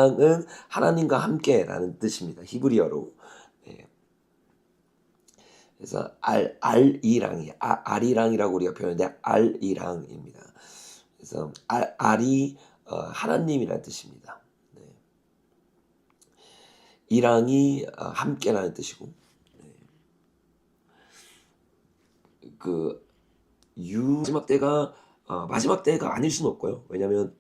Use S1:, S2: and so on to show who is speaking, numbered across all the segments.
S1: 은 하나님과 함께라는 뜻입니다. 히브리어로. 네. 그래서 알이랑이라고 우리가 표현하는데 알이랑입니다. 그래서 알이 하나님이라는 뜻입니다. 네. 이랑이 함께라는 뜻이고, 네. 그 마지막 때가 아닐 수는 없고요. 왜냐하면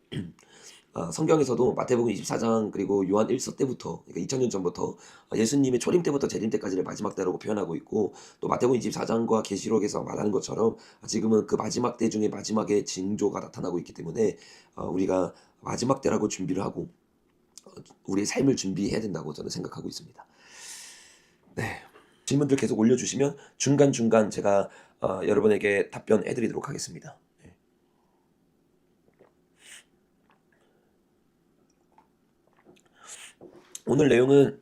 S1: 성경에서도 마태복음 24장 그리고 요한 1서 때부터, 그러니까 2000년 전부터 예수님의 초림 때부터 재림 때까지를 마지막 때라고 표현하고 있고, 또 마태복음 24장과 계시록에서 말하는 것처럼 지금은 그 마지막 때 중에 마지막의 징조가 나타나고 있기 때문에 우리가 마지막 때라고 준비를 하고 우리의 삶을 준비해야 된다고 저는 생각하고 있습니다. 네. 질문들 계속 올려주시면 중간중간 제가 여러분에게 답변해드리도록 하겠습니다. 오늘 내용은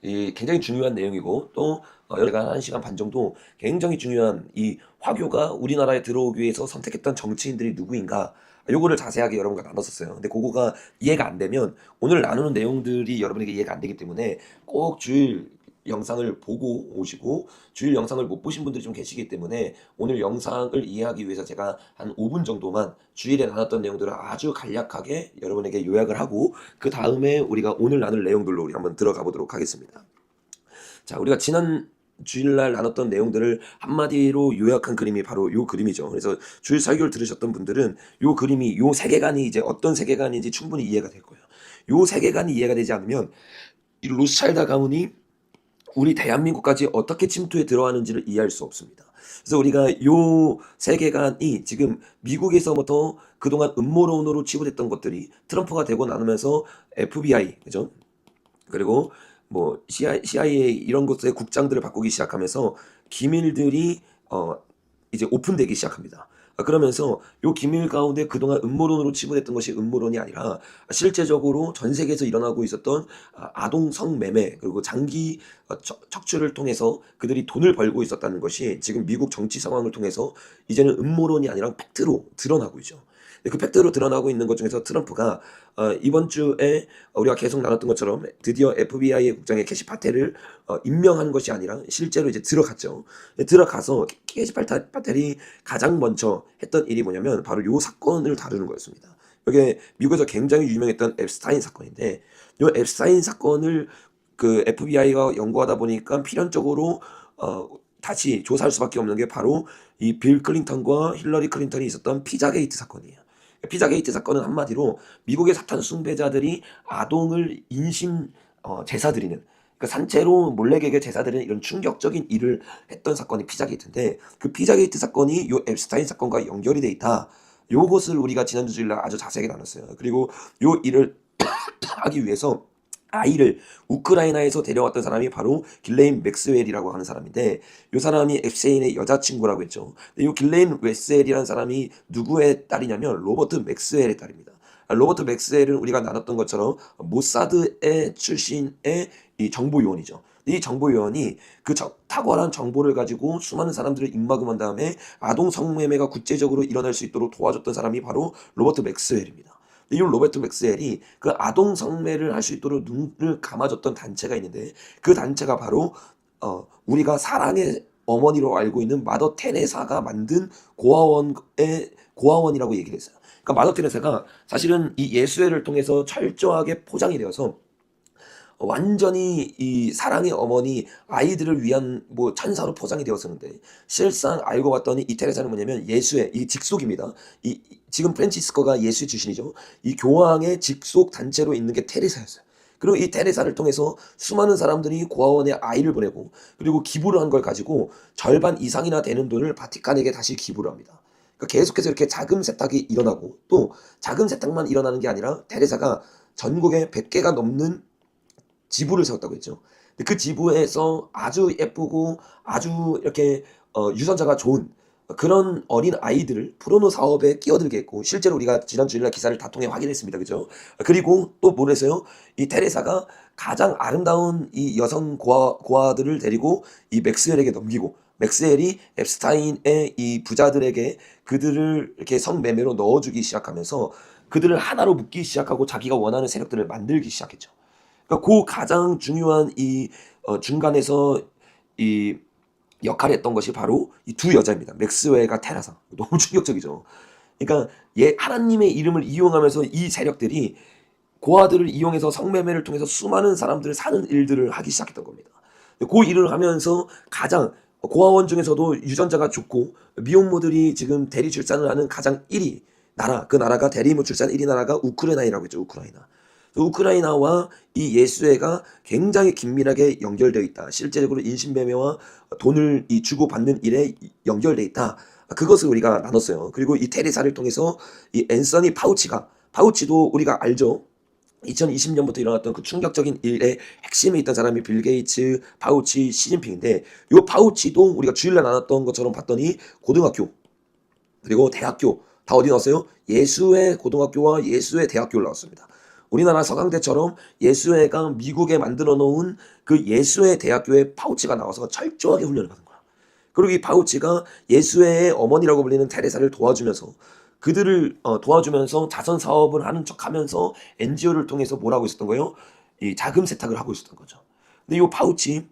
S1: 굉장히 중요한 내용이고, 또 여기가 1시간 반 정도 굉장히 중요한 이 화교가 우리나라에 들어오기 위해서 선택했던 정치인들이 누구인가, 요거를 자세하게 여러분과 나눴었어요. 근데 그거가 이해가 안 되면 오늘 나누는 내용들이 여러분에게 이해가 안 되기 때문에 꼭 주일 영상을 보고 오시고, 주일 영상을 못 보신 분들이 좀 계시기 때문에 오늘 영상을 이해하기 위해서 제가 한 5분 정도만 주일에 나눴던 내용들을 아주 간략하게 여러분에게 요약을 하고, 그 다음에 우리가 오늘 나눌 내용들로 우리 한번 들어가 보도록 하겠습니다. 자, 우리가 지난 주일날 나눴던 내용들을 한마디로 요약한 그림이 바로 요 그림이죠. 그래서 주일 설교를 들으셨던 분들은 요 그림이, 요 세계관이 이제 어떤 세계관인지 충분히 이해가 될 거예요. 요 세계관이 이해가 되지 않으면 이 로스차일드 가문이 우리 대한민국까지 어떻게 침투해 들어가는지를 이해할 수 없습니다. 그래서 우리가 요 세계관이 지금 미국에서부터 그동안 음모론으로 치부됐던 것들이 트럼프가 되고 나누면서 FBI, 그죠? 그리고 뭐 CIA 이런 것들의 국장들을 바꾸기 시작하면서 기밀들이 이제 오픈되기 시작합니다. 그러면서 요 기밀 가운데 그동안 음모론으로 치부됐던 것이 음모론이 아니라 실제적으로 전 세계에서 일어나고 있었던 아동 성매매, 그리고 장기 척추를 통해서 그들이 돈을 벌고 있었다는 것이 지금 미국 정치 상황을 통해서 이제는 음모론이 아니라 팩트로 드러나고 있죠. 그 팩트로 드러나고 있는 것 중에서 트럼프가 이번 주에 우리가 계속 나눴던 것처럼 드디어 FBI의 국장의 캐시 파텔을 임명한 것이 아니라 실제로 이제 들어갔죠. 들어가서 캐시 파텔이 가장 먼저 했던 일이 뭐냐면 바로 요 사건을 다루는 거였습니다. 이게 미국에서 굉장히 유명했던 앱스타인 사건인데, 요 앱스타인 사건을 그 FBI가 연구하다 보니까 필연적으로 다시 조사할 수밖에 없는 게 바로 이 빌 클린턴과 힐러리 클린턴이 있었던 피자게이트 사건이에요. 피자게이트 사건은 한마디로 미국의 사탄 숭배자들이 아동을 인신 제사 드리는, 그러니까 산채로 몰래개개 제사 드리는 이런 충격적인 일을 했던 사건이 피자게이트인데, 그 피자게이트 사건이 요 앱스타인 사건과 연결이 돼 있다. 요것을 우리가 지난주 주일날 아주 자세하게 나눴어요. 그리고 요 일을 하기 위해서 아이를 우크라이나에서 데려왔던 사람이 바로 길레인 맥스웰이라고 하는 사람인데, 이 사람이 앱스테인의 여자친구라고 했죠. 이 길레인 맥스웰이라는 사람이 누구의 딸이냐면 로버트 맥스웰의 딸입니다. 로버트 맥스웰은 우리가 나눴던 것처럼 모사드의 출신의 이 정보요원이죠. 이 정보요원이 그 탁월한 정보를 가지고 수많은 사람들을 입막음한 다음에 아동 성매매가 국제적으로 일어날 수 있도록 도와줬던 사람이 바로 로버트 맥스웰입니다. 이 로버트 맥스웰이 그 아동 성매를 할 수 있도록 눈을 감아줬던 단체가 있는데, 그 단체가 바로 우리가 사랑의 어머니로 알고 있는 마더 테레사가 만든 고아원이라고 얘기를 했어요. 그러니까 마더 테레사가 사실은 이 예수회를 통해서 철저하게 포장이 되어서 완전히 이 사랑의 어머니, 아이들을 위한 뭐 찬사로 포장이 되었었는데, 실상 알고 봤더니 이 테레사는 뭐냐면 예수의 이 직속입니다. 지금 프란치스코가 예수의 출신이죠. 이 교황의 직속 단체로 있는 게 테레사였어요. 그리고 이 테레사를 통해서 수많은 사람들이 고아원에 아이를 보내고, 그리고 기부를 한 걸 가지고 절반 이상이나 되는 돈을 바티칸에게 다시 기부를 합니다. 그러니까 계속해서 이렇게 자금 세탁이 일어나고, 또 자금 세탁만 일어나는 게 아니라 테레사가 전국에 100개가 넘는 지부를 세웠다고 했죠. 근데 그 지부에서 아주 예쁘고 아주 이렇게 유전자가 좋은 그런 어린 아이들을 포르노 사업에 끼어들게 했고, 실제로 우리가 지난 주일날 기사를 다 통해 확인했습니다. 그죠? 그리고 또 뭐랬어요? 이 테레사가 가장 아름다운 이 여성 고아들을 데리고 이 맥스웰에게 넘기고, 맥스웰이 앱스타인의 이 부자들에게 그들을 이렇게 성매매로 넣어주기 시작하면서 그들을 하나로 묶기 시작하고 자기가 원하는 세력들을 만들기 시작했죠. 그러니까 그 가장 중요한 이 중간에서 이 역할을 했던 것이 바로 이 두 여자입니다. 맥스웰과 테라사. 너무 충격적이죠. 그러니까 하나님의 이름을 이용하면서 이 세력들이 고아들을 이용해서 성매매를 통해서 수많은 사람들을 사는 일들을 하기 시작했던 겁니다. 그 일을 하면서 가장 고아원 중에서도 유전자가 좋고 미혼모들이 지금 대리 출산을 하는 가장 1위 나라, 그 나라가 대리 출산 1위 나라가 우크라이나라고 했죠. 우크라이나. 우크라이나와 이 예수회가 굉장히 긴밀하게 연결되어 있다. 실제적으로 인신매매와 돈을 주고받는 일에 연결되어 있다. 그것을 우리가 나눴어요. 그리고 이 테레사를 통해서 이 앤서니 파우치도 우리가 알죠. 2020년부터 일어났던 그 충격적인 일의 핵심에 있던 사람이 빌 게이츠, 파우치, 시진핑인데, 요 파우치도 우리가 주일날 나눴던 것처럼 봤더니 고등학교 그리고 대학교 다 어디 나왔어요? 예수회 고등학교와 예수회 대학교를 나왔습니다. 우리나라 서강대처럼 예수회가 미국에 만들어 놓은 그 예수회 대학교에 파우치가 나와서 철저하게 훈련을 받은 거야. 그리고 이 파우치가 예수회의 어머니라고 불리는 테레사를 도와주면서 그들을 도와주면서 자선 사업을 하는 척하면서 NGO를 통해서 뭘 하고 있었던 거예요? 이 자금 세탁을 하고 있었던 거죠. 근데 이 파우치,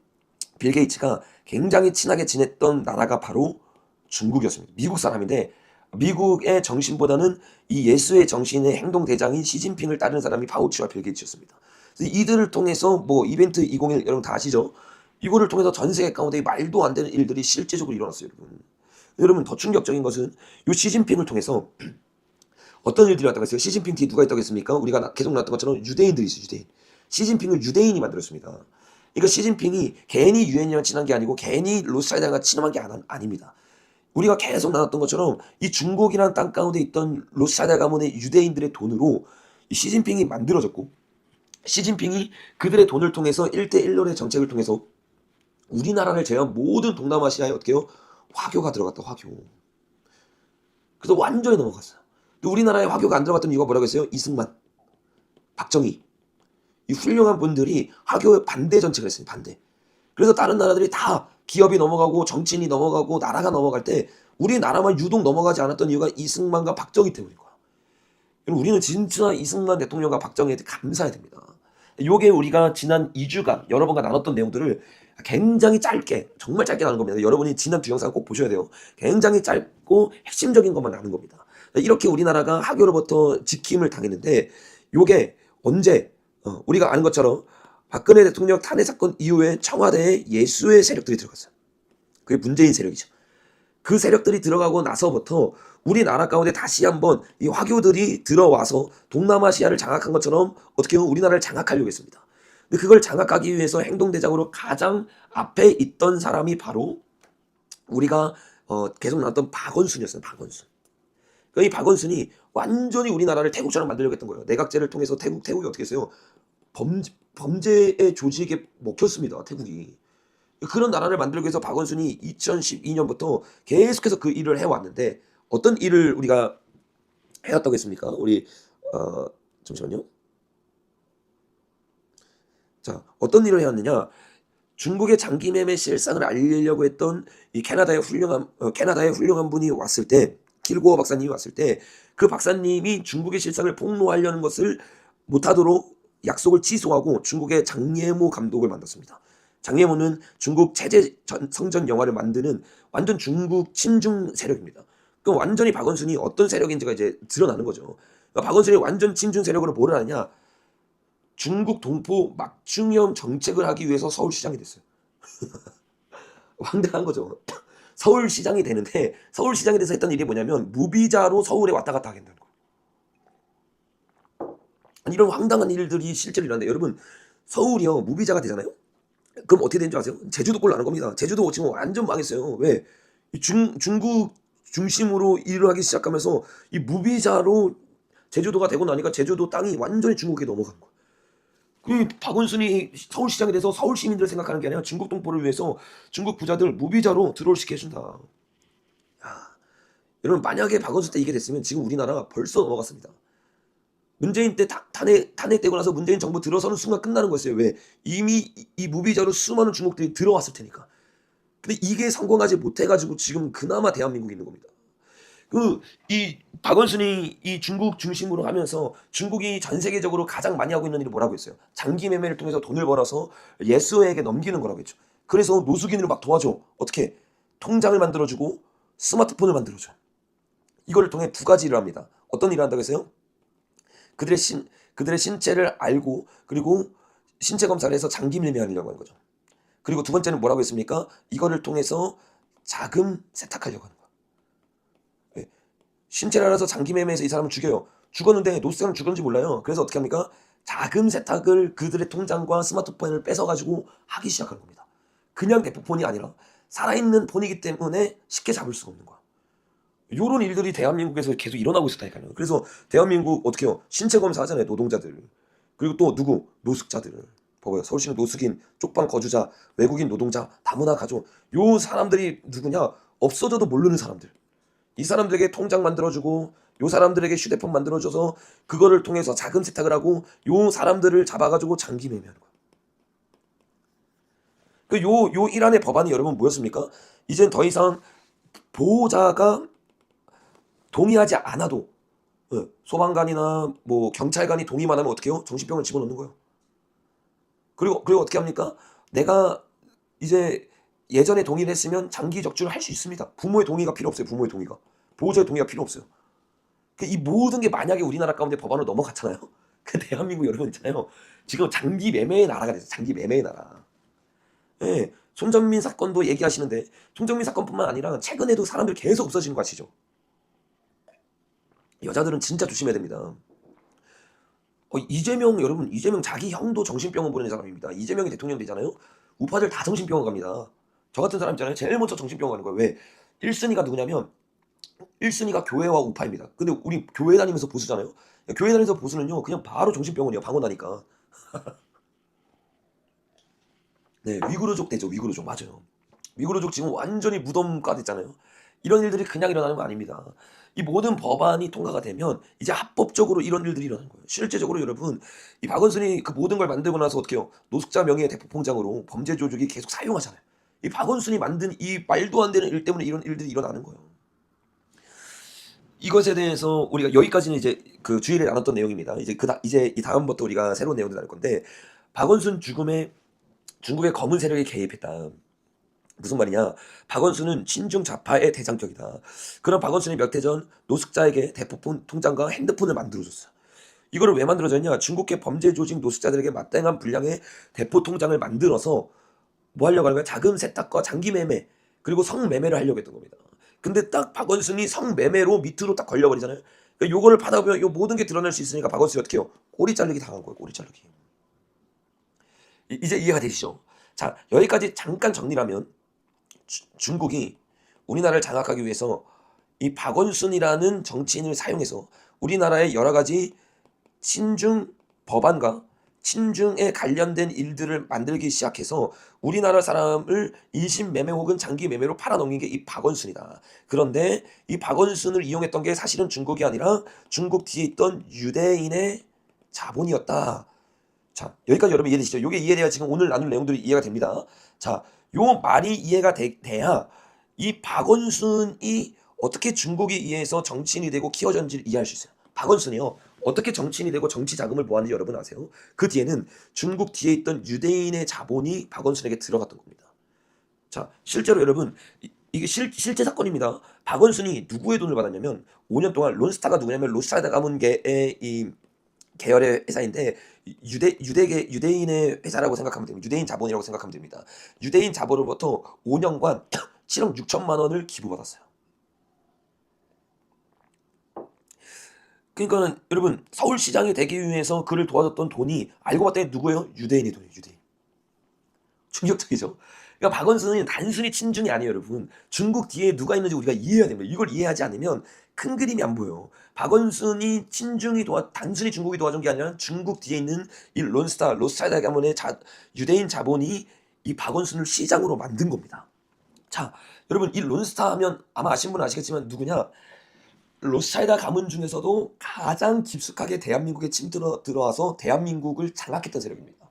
S1: 빌 게이츠가 굉장히 친하게 지냈던 나라가 바로 중국이었습니다. 미국 사람인데 미국의 정신보다는 이 예수의 정신의 행동 대장인 시진핑을 따르는 사람이 파우치와 빌 게이츠였습니다. 그래서 이들을 통해서 뭐 이벤트 2021 여러분 다 아시죠? 이거를 통해서 전 세계 가운데 말도 안 되는 일들이 실제적으로 일어났어요, 여러분. 여러분 더 충격적인 것은 이 시진핑을 통해서 어떤 일들이 왔다고 했어요? 시진핑 뒤에 누가 있다고 했습니까? 우리가 계속 나왔던 것처럼 유대인들이 있어요. 유대인. 시진핑을 유대인이 만들었습니다. 그러니까 시진핑이 괜히 유엔이랑 친한 게 아니고 괜히 로스차일드가 친한 게 아닙니다. 우리가 계속 나눴던 것처럼 이 중국이라는 땅 가운데 있던 로스차일드 가문의 유대인들의 돈으로 이 시진핑이 만들어졌고, 시진핑이 그들의 돈을 통해서 1대1론의 정책을 통해서 우리나라를 제외한 모든 동남아시아에 어떻게 해요? 화교가 들어갔다. 화교. 그래서 완전히 넘어갔어요. 우리나라에 화교가 안 들어갔던 이유가 뭐라고 했어요? 이승만, 박정희, 이 훌륭한 분들이 화교의 반대 정책을 했어요. 반대. 그래서 다른 나라들이 다 기업이 넘어가고 정치인이 넘어가고 나라가 넘어갈 때 우리나라만 유독 넘어가지 않았던 이유가 이승만과 박정희 때문인 거야. 우리는 진짜 이승만 대통령과 박정희한테 감사해야 됩니다. 요게 우리가 지난 2주간 여러분과 나눴던 내용들을 굉장히 짧게, 정말 짧게 나눈 겁니다. 여러분이 지난 두 영상을 꼭 보셔야 돼요. 굉장히 짧고 핵심적인 것만 나눈 겁니다. 이렇게 우리나라가 화교로부터 지킴을 당했는데, 요게 언제 우리가 아는 것처럼 박근혜 대통령 탄핵 사건 이후에 청와대에 예수의 세력들이 들어갔어요. 그게 문재인 세력이죠. 그 세력들이 들어가고 나서부터 우리나라 가운데 다시 한번 이 화교들이 들어와서 동남아시아를 장악한 것처럼 어떻게 보면 우리나라를 장악하려고 했습니다. 근데 그걸 장악하기 위해서 행동대장으로 가장 앞에 있던 사람이 바로 우리가 계속 나왔던 박원순이었어요. 박원순. 그러니까 이 박원순이 완전히 우리나라를 태국처럼 만들려고 했던 거예요. 내각제를 통해서 태국이 어떻게 했어요? 범죄의 조직에 먹혔습니다. 태국이. 그런 나라를 만들기 위해서 박원순이 2012년부터 계속해서 그 일을 해왔는데, 어떤 일을 우리가 해왔다고 했습니까? 우리 잠시만요. 자, 어떤 일을 해왔느냐? 중국의 장기 매매 실상을 알리려고 했던 이 캐나다의 훌륭한 분이 왔을 때, 길고어 박사님이 왔을 때, 그 박사님이 중국의 실상을 폭로하려는 것을 못하도록 약속을 취소하고 중국의 장예모 감독을 만났습니다. 장예모는 중국 체제 성전 영화를 만드는 완전 중국 친중 세력입니다. 그럼 완전히 박원순이 어떤 세력인지가 이제 드러나는 거죠. 그러니까 박원순이 완전 친중 세력으로 뭐를 하느냐? 중국 동포 막중형 정책을 하기 위해서 서울시장이 됐어요. 황당한 거죠. 서울시장이 되는데, 서울시장이 돼서 했던 일이 뭐냐면 무비자로 서울에 왔다 갔다 하겠다는 거예요. 이런 황당한 일들이 실제로 일어나는데, 여러분 서울이요 무비자가 되잖아요. 그럼 어떻게 되는 줄 아세요? 제주도꼴 나는 겁니다. 제주도 지금 완전 망했어요. 왜? 중국 중심으로 일을 하기 시작하면서 이 무비자로 제주도가 되고 나니까 제주도 땅이 완전히 중국에 넘어간 거예요. 그 박원순이 서울시장이 돼서 서울 시민들을 생각하는 게 아니라 중국 동포를 위해서 중국 부자들 무비자로 들어올 시켜 준다. 여러분 만약에 박원순 때 이게 됐으면 지금 우리나라가 벌써 넘어갔습니다. 문재인 때 탄핵되고 나서 문재인 정부 들어서는 순간 끝나는 거였어요. 왜? 이미 이 무비자로 수많은 중국들이 들어왔을 테니까. 근데 이게 성공하지 못해가지고 지금 그나마 대한민국이 있는 겁니다. 이 박원순이 이 중국 중심으로 하면서 중국이 전 세계적으로 가장 많이 하고 있는 일이 뭐라고 했어요? 장기 매매를 통해서 돈을 벌어서 예수에게 넘기는 거라고 했죠. 그래서 노숙인을 막 도와줘. 어떻게? 통장을 만들어주고 스마트폰을 만들어줘. 이걸 통해 두 가지 일을 합니다. 어떤 일을 한다고 했어요? 그들의 신체를 알고 그리고 신체 검사를 해서 장기 매매하려고 하는 거죠. 그리고 두 번째는 뭐라고 했습니까? 이거를 통해서 자금 세탁하려고 하는 거예요. 예. 신체를 알아서 장기 매매해서 이 사람을 죽여요. 죽었는데 노스사람 죽었는지 몰라요. 그래서 어떻게 합니까? 자금 세탁을 그들의 통장과 스마트폰을 뺏어가지고 하기 시작하는 겁니다. 그냥 대포폰이 아니라 살아있는 폰이기 때문에 쉽게 잡을 수가 없는 거야. 요런 일들이 대한민국에서 계속 일어나고 있었다니까요. 그래서 대한민국 어떻게 해요? 신체 검사 하잖아요. 노동자들. 그리고 또 누구? 노숙자들. 봐봐요. 서울시는 노숙인, 쪽방 거주자, 외국인 노동자, 다문화 가족. 요 사람들이 누구냐? 없어져도 모르는 사람들. 이 사람들에게 통장 만들어주고 요 사람들에게 휴대폰 만들어줘서 그거를 통해서 자금 세탁을 하고 요 사람들을 잡아가지고 장기 매매하는 거야. 요 이란의 법안이 여러분 뭐였습니까? 이젠 더 이상 보호자가 동의하지 않아도 소방관이나 뭐 경찰관이 동의만 하면 어떻게 해요? 정신병을 집어넣는 거예요. 그리고 어떻게 합니까? 내가 이제 예전에 동의를 했으면 장기 적주를 할 수 있습니다. 부모의 동의가 필요 없어요. 부모의 동의가. 보호자의 동의가 필요 없어요. 이 모든 게 만약에 우리나라 가운데 법안으로 넘어갔잖아요. 그 대한민국 여러분 있잖아요. 지금 장기 매매의 나라가 됐어요. 장기 매매의 나라. 예. 손정민 사건도 얘기하시는데 손정민 사건뿐만 아니라 최근에도 사람들 계속 없어지는 거 아시죠? 여자들은 진짜 조심해야 됩니다. 이재명 여러분, 이재명 자기 형도 정신병원 보내는 사람입니다. 이재명이 대통령 되잖아요. 우파들 다 정신병원 갑니다. 저 같은 사람 있잖아요. 제일 먼저 정신병원 가는 거예요. 왜? 1순위가 누구냐면 1순위가 교회와 우파입니다. 근데 우리 교회 다니면서 보수잖아요. 교회 다니면서 보수는요. 그냥 바로 정신병원이에요. 방언하니까. 네, 위구르족 되죠. 위구르족 맞아요. 위구르족 지금 완전히 무덤가 됐잖아요. 이런 일들이 그냥 일어나는 거 아닙니다. 이 모든 법안이 통과가 되면 이제 합법적으로 이런 일들이 일어나는 거예요. 실제적으로 여러분 이 박원순이 그 모든 걸 만들고 나서 어떻게 해요? 노숙자 명의의 대포통장으로 범죄 조직이 계속 사용하잖아요. 이 박원순이 만든 이 말도 안 되는 일 때문에 이런 일들이 일어나는 거예요. 이것에 대해서 우리가 여기까지는 이제 그 주의를 나눴던 내용입니다. 이제 이 다음부터 우리가 새로운 내용들 나눌 건데 박원순 죽음에 중국의 검은 세력이 개입했다. 무슨 말이냐? 박원순은 친중 좌파의 대장격이다. 그런 박원순이 몇 해 전 노숙자에게 대포폰 통장과 핸드폰을 만들어줬어요. 이거를 왜 만들어줬냐? 중국계 범죄 조직 노숙자들에게 마땅한 분량의 대포 통장을 만들어서 뭐 하려고 하는 거야? 자금 세탁과 장기 매매 그리고 성매매를 하려고 했던 겁니다. 근데 딱 박원순이 성매매로 밑으로 딱 걸려버리잖아요. 그러니까 요거를 받아보면 요 모든 게 드러날 수 있으니까 박원순이 어떻게 해요? 꼬리 자르기 당한 거예요. 꼬리 자르기. 이제 이해가 되시죠? 자, 여기까지 잠깐 정리하면 중국이 우리나라를 장악하기 위해서 이 박원순이라는 정치인을 사용해서 우리나라의 여러 가지 친중 법안과 친중에 관련된 일들을 만들기 시작해서 우리나라 사람을 인신매매 혹은 장기매매로 팔아넘긴 게 이 박원순이다. 그런데 이 박원순을 이용했던 게 사실은 중국이 아니라 중국 뒤에 있던 유대인의 자본이었다. 자, 여기까지 여러분 이해되시죠? 이게 이해돼야 지금 오늘 나눌 내용들이 이해가 됩니다. 자, 요 말이 이해가 돼야 이 박원순이 어떻게 중국에 의해서 정치인이 되고 키워졌는지를 이해할 수 있어요. 박원순이요. 어떻게 정치인이 되고 정치 자금을 모았는지 여러분 아세요? 그 뒤에는 중국 뒤에 있던 유대인의 자본이 박원순에게 들어갔던 겁니다. 자, 실제로 여러분 이게 실제 사건입니다. 박원순이 누구의 돈을 받았냐면 5년 동안 론스타가 누구냐면 로스차일드 가문계의 이 계열의 회사인데 유대인의 회사라고 생각하면 됩니다. 유대인 자본이라고 생각하면 됩니다. 유대인 자본으로부터 5년간 7억 6천만 원을 기부받았어요. 그러니까 여러분 서울시장이 되기 위해서 그를 도와줬던 돈이 알고 봤더니 누구예요? 유대인의 돈이에요. 유대인. 충격적이죠. 그러니까 박원순은 단순히 친중이 아니에요, 여러분. 중국 뒤에 누가 있는지 우리가 이해해야 됩니다. 이걸 이해하지 않으면 큰 그림이 안 보여요. 박원순이 단순히 중국이 도와준 게 아니라 중국 뒤에 있는 이 론스타, 로스차일드 가문의 유대인 자본이 이 박원순을 시장으로 만든 겁니다. 자, 여러분 이 론스타 하면 아마 아시는 분은 아시겠지만 누구냐? 로스차일드 가문 중에서도 가장 깊숙하게 대한민국에 들어와서 대한민국을 장악했던 세력입니다.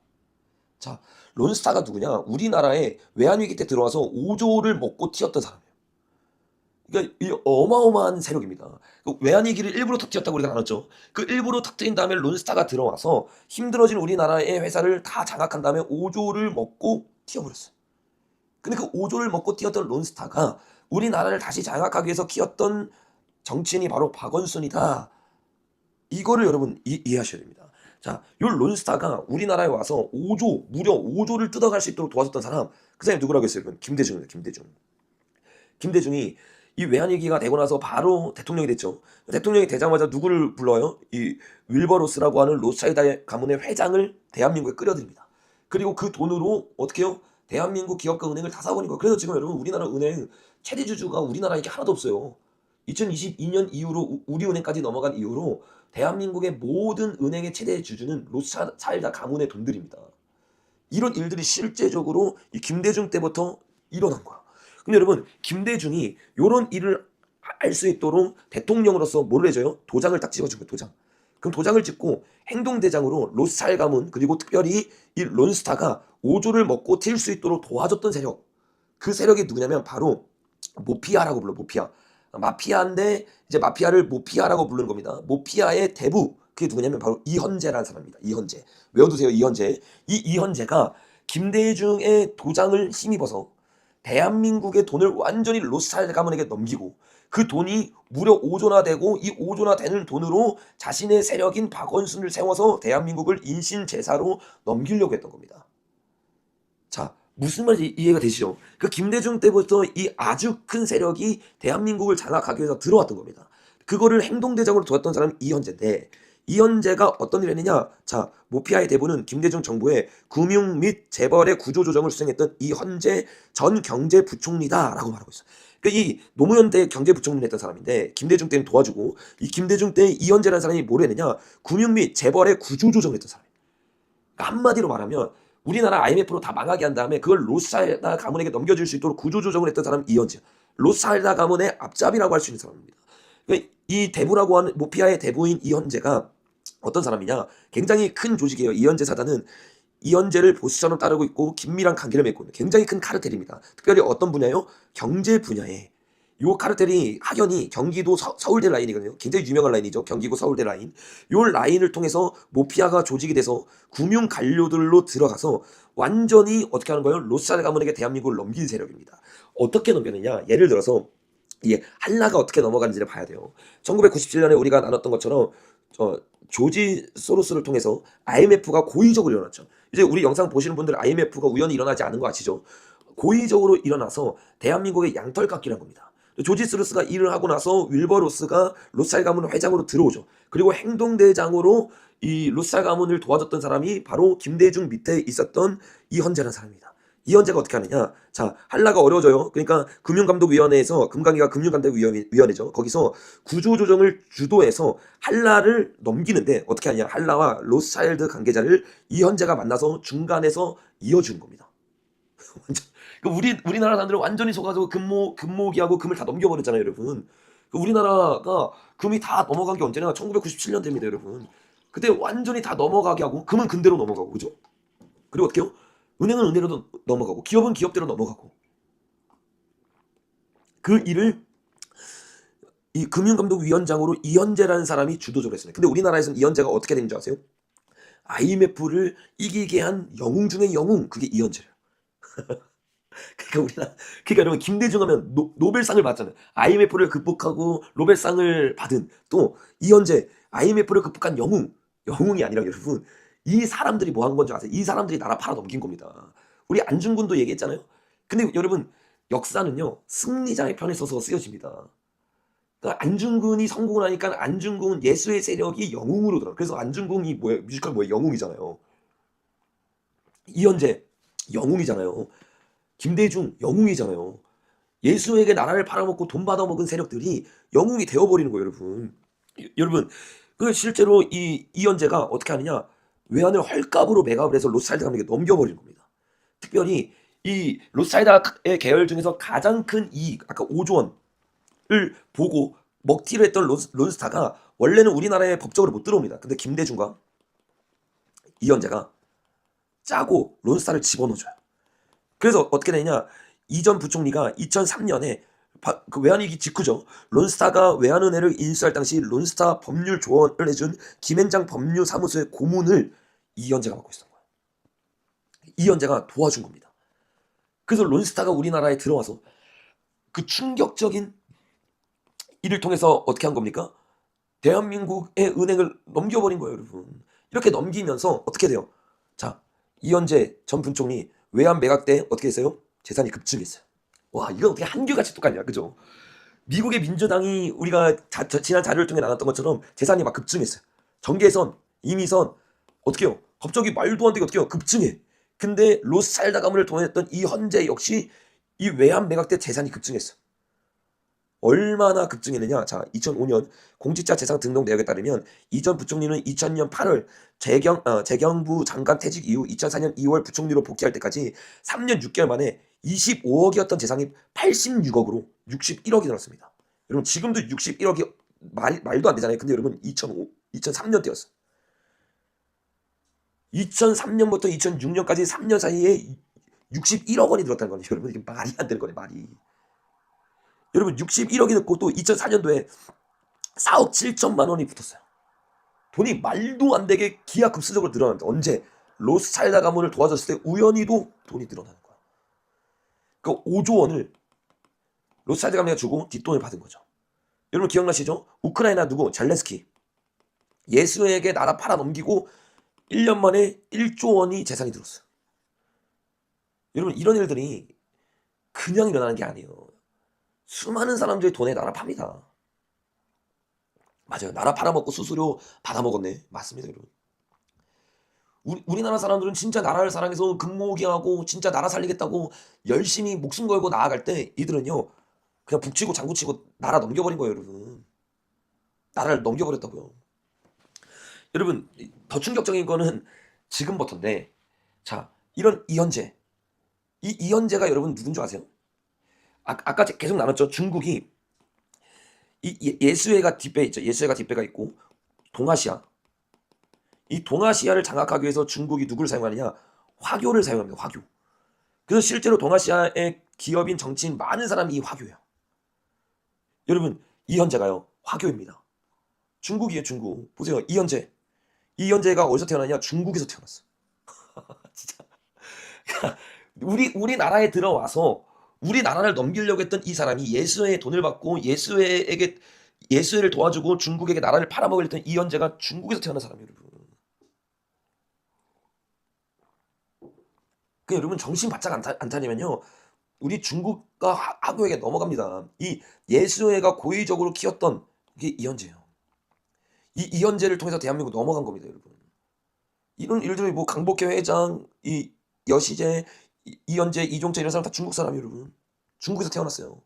S1: 자, 론스타가 누구냐? 우리나라에 외환위기 때 들어와서 5조를 먹고 튀었던 사람이에요. 그러니까 이 어마어마한 세력입니다. 그 외환위기를 일부러 터뜨렸다고 우리가 나눴죠. 그 일부러 터뜨린 다음에 론스타가 들어와서 힘들어진 우리나라의 회사를 다 장악한 다음에 5조를 먹고 튀어버렸어요. 근데 그 5조를 먹고 튀었던 론스타가 우리나라를 다시 장악하기 위해서 키웠던 정치인이 바로 박원순이다. 이거를 여러분 이해하셔야 됩니다. 자, 요 론스타가 우리나라에 와서 5조, 무려 5조를 뜯어갈 수 있도록 도와줬던 사람, 그 사람이 누구라고 했어요? 여러분? 김대중입니다. 김대중. 김대중이 이 외환위기가 되고 나서 바로 대통령이 됐죠. 대통령이 되자마자 누구를 불러요? 이 윌버로스라고 하는 로스차일드 가문의 회장을 대한민국에 끌어들입니다. 그리고 그 돈으로 어떻게 해요? 대한민국 기업과 은행을 다 사버린 거예요. 그래서 지금 여러분 우리나라 은행 최대 주주가 우리나라에 하나도 없어요. 2022년 이후로 우리은행까지 넘어간 이후로 대한민국의 모든 은행의 최대 주주는 로스차일드 가문의 돈들입니다. 이런 일들이 실제적으로 이 김대중 때부터 일어난 거야. 근데 여러분 김대중이 이런 일을 할 수 있도록 대통령으로서 뭘 해줘요? 도장을 딱 찍어준 거예요. 도장. 그럼 도장을 찍고 행동대장으로 로스차일드 가문 그리고 특별히 이 론스타가 5조를 먹고 튈 수 있도록 도와줬던 세력. 그 세력이 누구냐면 바로 모피아라고 불러. 모피아. 마피아인데 이제 마피아를 모피아라고 부르는 겁니다. 모피아의 대부. 그게 누구냐면 바로 이현재라는 사람입니다. 이현재. 외워두세요. 이현재. 이 이현재가 김대중의 도장을 힘입어서 대한민국의 돈을 완전히 로스차일드 가문에게 넘기고 그 돈이 무려 5조나 되고 이 5조나 되는 돈으로 자신의 세력인 박원순을 세워서 대한민국을 인신제사로 넘기려고 했던 겁니다. 자, 무슨 말인지 이해가 되시죠? 그 김대중 때부터 이 아주 큰 세력이 대한민국을 장악하기 위해서 들어왔던 겁니다. 그거를 행동대장으로 두었던 사람이 이현재인데 이현재가 어떤 일을 했느냐? 자, 모피아의 대부는 김대중 정부의 금융 및 재벌의 구조조정을 수행했던 이현재 전 경제부총리다라고 말하고 있어요. 그러니까 이 노무현 때 경제부총리를 했던 사람인데 김대중 때는 도와주고 이 김대중 때 이현재라는 사람이 뭘 했느냐? 금융 및 재벌의 구조조정을 했던 사람이에요. 그러니까 한마디로 말하면 우리나라 IMF로 다 망하게 한 다음에 그걸 로스차일드 가문에게 넘겨줄 수 있도록 구조조정을 했던 사람은 이현재. 로스차일드 가문의 앞잡이라고 할 수 있는 사람입니다. 그러니까 이 대부라고 하는 모피아의 대부인 이현재가 어떤 사람이냐? 굉장히 큰 조직이에요. 이현재 사단은 이현재를 보수처럼 따르고 있고 긴밀한 관계를 맺고 있는 굉장히 큰 카르텔입니다. 특별히 어떤 분야요? 경제 분야에. 요 카르텔이 확연히 경기도 서울대 라인이거든요. 굉장히 유명한 라인이죠. 경기도 서울대 라인. 요 라인을 통해서 모피아가 조직이 돼서 금융 관료들로 들어가서 완전히 어떻게 하는 거예요? 로스차일드 가문에게 대한민국을 넘긴 세력입니다. 어떻게 넘겼느냐? 예를 들어서 이게 한라가 어떻게 넘어가는지를 봐야 돼요. 1997년에 우리가 나눴던 것처럼 조지 소로스를 통해서 IMF가 고의적으로 일어났죠. 이제 우리 영상 보시는 분들 IMF가 우연히 일어나지 않은 거 아시죠? 고의적으로 일어나서 대한민국의 양털 깎기란 겁니다. 조지 소로스가 일을 하고 나서 윌버로스가 로스차일드 가문 회장으로 들어오죠. 그리고 행동대장으로 이 로스차일드 가문을 도와줬던 사람이 바로 김대중 밑에 있었던 이현재라는 사람입니다. 이현재가 어떻게 하느냐? 자, 한라가 어려워져요. 그러니까 금융감독위원회에서 금강위가 금융감독위원회죠. 거기서 구조조정을 주도해서 한라를 넘기는데 어떻게 하냐? 한라와 로스차일드 관계자를 이현재가 만나서 중간에서 이어주는 겁니다. 완전 우리나라 사람들은 완전히 속아서 금모기하고 금을 다 넘겨버렸잖아요, 여러분. 우리나라가 금이 다 넘어간 게 언제나 1997년대입니다, 여러분. 그때 완전히 다 넘어가게 하고 금은 금대로 넘어가고, 그죠? 그리고 어떻게 해요? 은행은 은행으로 넘어가고 기업은 기업대로 넘어가고 그 일을 이 금융감독위원장으로 이현재라는 사람이 주도적으로 했어요. 근데 우리나라에서는 이현재가 어떻게 된 줄 아세요? IMF를 이기게 한 영웅 중에 영웅, 그게 이현재예요. 그러니까 여러분 김대중 하면 노벨상을 받잖아요. IMF를 극복하고 노벨상을 받은 또 이현재, IMF를 극복한 영웅이 아니라 여러분 이 사람들이 뭐 한 건 줄 아세요? 이 사람들이 나라 팔아 넘긴 겁니다. 우리 안중근도 얘기했잖아요. 근데 여러분 역사는요 승리자의 편에 서서 쓰여집니다. 그러니까 안중근이 성공을 하니까 안중근 예수의 세력이 영웅으로 들어. 그래서 안중근이 뭐예요? 뮤지컬 뭐예요? 영웅이잖아요. 이현재 영웅이잖아요. 김대중 영웅이잖아요. 예수에게 나라를 팔아먹고 돈 받아먹은 세력들이 영웅이 되어버리는 거예요, 여러분. 여러분 그 실제로 이 이현재가 어떻게 하느냐? 외환을 헐값으로 매각을 해서 로스차일드 가문에게 넘겨버리는 겁니다. 특별히 이 로스차일드의 계열 중에서 가장 큰 이익, 아까 5조 원을 보고 먹튀를 했던 론스타가 원래는 우리나라에 법적으로 못 들어옵니다. 근데 김대중과 이현재가 짜고 론스타를 집어넣어줘요. 그래서 어떻게 되냐? 이전 부총리가 2003년에 그 외환위기 직후죠. 론스타가 외환은행을 인수할 당시 론스타 법률 조언을 해준 김앤장 법률사무소의 고문을 이현재가 맡고 있었던 거예요. 이현재가 도와준 겁니다. 그래서 론스타가 우리나라에 들어와서 그 충격적인 일을 통해서 어떻게 한 겁니까? 대한민국의 은행을 넘겨버린 거예요, 여러분. 이렇게 넘기면서 어떻게 돼요? 자, 이현재 전 부총리 외환 매각 때 어떻게 했어요? 재산이 급증했어요. 와, 이건 어떻게 한결같이 똑같냐, 그죠? 미국의 민주당이 우리가 지난 자료를 통해 나눴던 것처럼 재산이 막 급증했어요. 전개선, 임의선, 어떻게 해요? 갑자기 말도 안 되게 어떻게 해요? 급증해. 근데 로스차일드 가문을 통했던 이 헌재 역시 이 외환 매각 때 재산이 급증했어. 얼마나 급증했느냐? 자, 2005년 공직자 재산 등록 내역에 따르면 이전 부총리는 2000년 8월 재경부 장관 퇴직 이후 2004년 2월 부총리로 복귀할 때까지 3년 6개월 만에 25억이었던 재산이 86억으로 61억이 늘었습니다. 여러분 지금도 61억이 말도 안 되잖아요. 근데 여러분 2003년 때였어. 2003년부터 2006년까지 3년 사이에 61억 원이 늘었다는 거예요. 여러분 이게 말이 안 되는 거네, 말이. 여러분 61억이 넣고 또 2004년도에 4억 7천만 원이 붙었어요. 돈이 말도 안 되게 기하급수적으로 늘어났는데 언제? 로스차일드 가문을 도와줬을 때 우연히도 돈이 늘어나는 거야. 그 5조 원을 로스차일드 가문이 주고 뒷돈을 받은 거죠. 여러분 기억나시죠? 우크라이나 누구? 젤렌스키. 예수에게 나라 팔아 넘기고 1년 만에 1조 원이 재산이 들었어요. 여러분 이런 일들이 그냥 일어나는 게 아니에요. 수많은 사람들이 돈에 나라 팝니다. 맞아요. 나라 팔아먹고 수수료 받아먹었네. 맞습니다, 여러분. 우리나라 사람들은 진짜 나라를 사랑해서 근무호기하고 진짜 나라 살리겠다고 열심히 목숨 걸고 나아갈 때 이들은요 그냥 북치고 장구치고 나라 넘겨버린 거예요, 여러분. 나라를 넘겨버렸다고요. 여러분 더 충격적인 거는 지금부터인데, 자, 이런 이현재, 이 이현재가 여러분 누군 줄 아세요? 아까 계속 나눴죠. 중국이 이 예수회가 뒷배 있죠. 예수회가 뒷배가 있고 동아시아, 이 동아시아를 장악하기 위해서 중국이 누구를 사용하느냐? 화교를 사용합니다. 화교. 그래서 실제로 동아시아의 기업인 정치인 많은 사람이 이 화교예요. 여러분 이현재가요 화교입니다. 중국이에요, 중국. 보세요, 이현재가 어디서 태어나냐? 중국에서 태어났어. 진짜. 우리나라에 들어와서 우리나라를 넘기려고 했던 이 사람이 예수회의 돈을 받고 예수회를 도와주고 중국에게 나라를 팔아먹으려 했던 이현재가 중국에서 태어난 사람이에요, 여러분. 그 여러분 정신 바짝 안 차리면요 우리 중국과 화교에게 넘어갑니다. 이 예수회가 고의적으로 키웠던 게 이현재예요. 이 이현재를 통해서 대한민국 넘어간 겁니다, 여러분. 이런 일들이 뭐 강복회 회장, 이 여시재, 이현재, 이종재 이런 사람 다 중국 사람이에요, 여러분. 중국에서 태어났어요.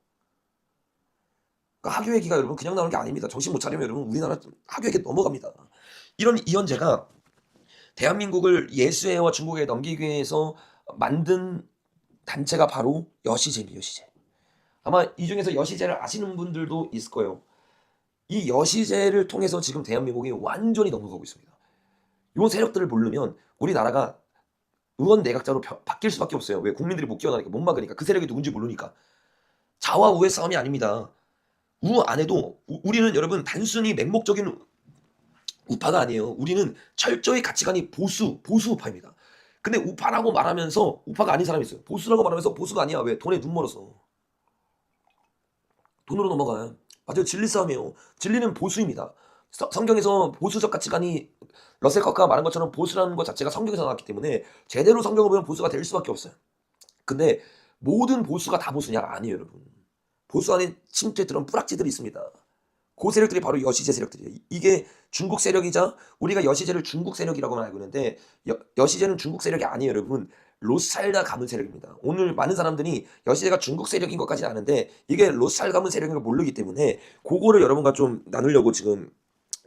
S1: 그러니까 학교얘기가 여러분 그냥 나오는 게 아닙니다. 정신 못 차리면 여러분 우리나라 학교얘기 넘어갑니다. 이런 이현재가 대한민국을 예수회와 중국에 넘기기 위해서 만든 단체가 바로 여시재입니다. 여시재. 아마 이 중에서 여시재를 아시는 분들도 있을 거예요. 이 여시재를 통해서 지금 대한민국이 완전히 넘어가고 있습니다. 이 세력들을 모르면 우리나라가 의원 내각자로 바뀔 수밖에 없어요. 왜? 국민들이 못 끼어나니까, 못 막으니까. 그 세력이 누군지 모르니까. 좌와 우의 싸움이 아닙니다. 우 안에도 우리는 여러분 단순히 맹목적인 우파가 아니에요. 우리는 철저히 가치관이 보수 우파입니다. 근데 우파라고 말하면서 우파가 아닌 사람이 있어요. 보수라고 말하면서 보수가 아니야. 왜? 돈에 눈 멀어서. 돈으로 넘어가요. 맞아요. 진리 싸움이에요. 진리는 보수입니다. 성경에서 보수적 가치관이 러셀 커크가 말한 것처럼 보수라는 것 자체가 성경에서 나왔기 때문에 제대로 성경을 보면 보수가 될 수밖에 없어요. 근데 모든 보수가 다 보수냐? 아니에요, 여러분. 보수 안에 침투에 들어온 뿌락지들이 있습니다. 그 세력들이 바로 여시재 세력들이에요. 이게 중국 세력이자 우리가 여시재를 중국 세력이라고만 알고 있는데 여시재는 중국 세력이 아니에요, 여러분. 로스차일드 가문 세력입니다. 오늘 많은 사람들이 여시재가 중국 세력인 것까지는 아는데 이게 로스차일드 가문 세력인 걸 모르기 때문에 그거를 여러분과 좀 나누려고 지금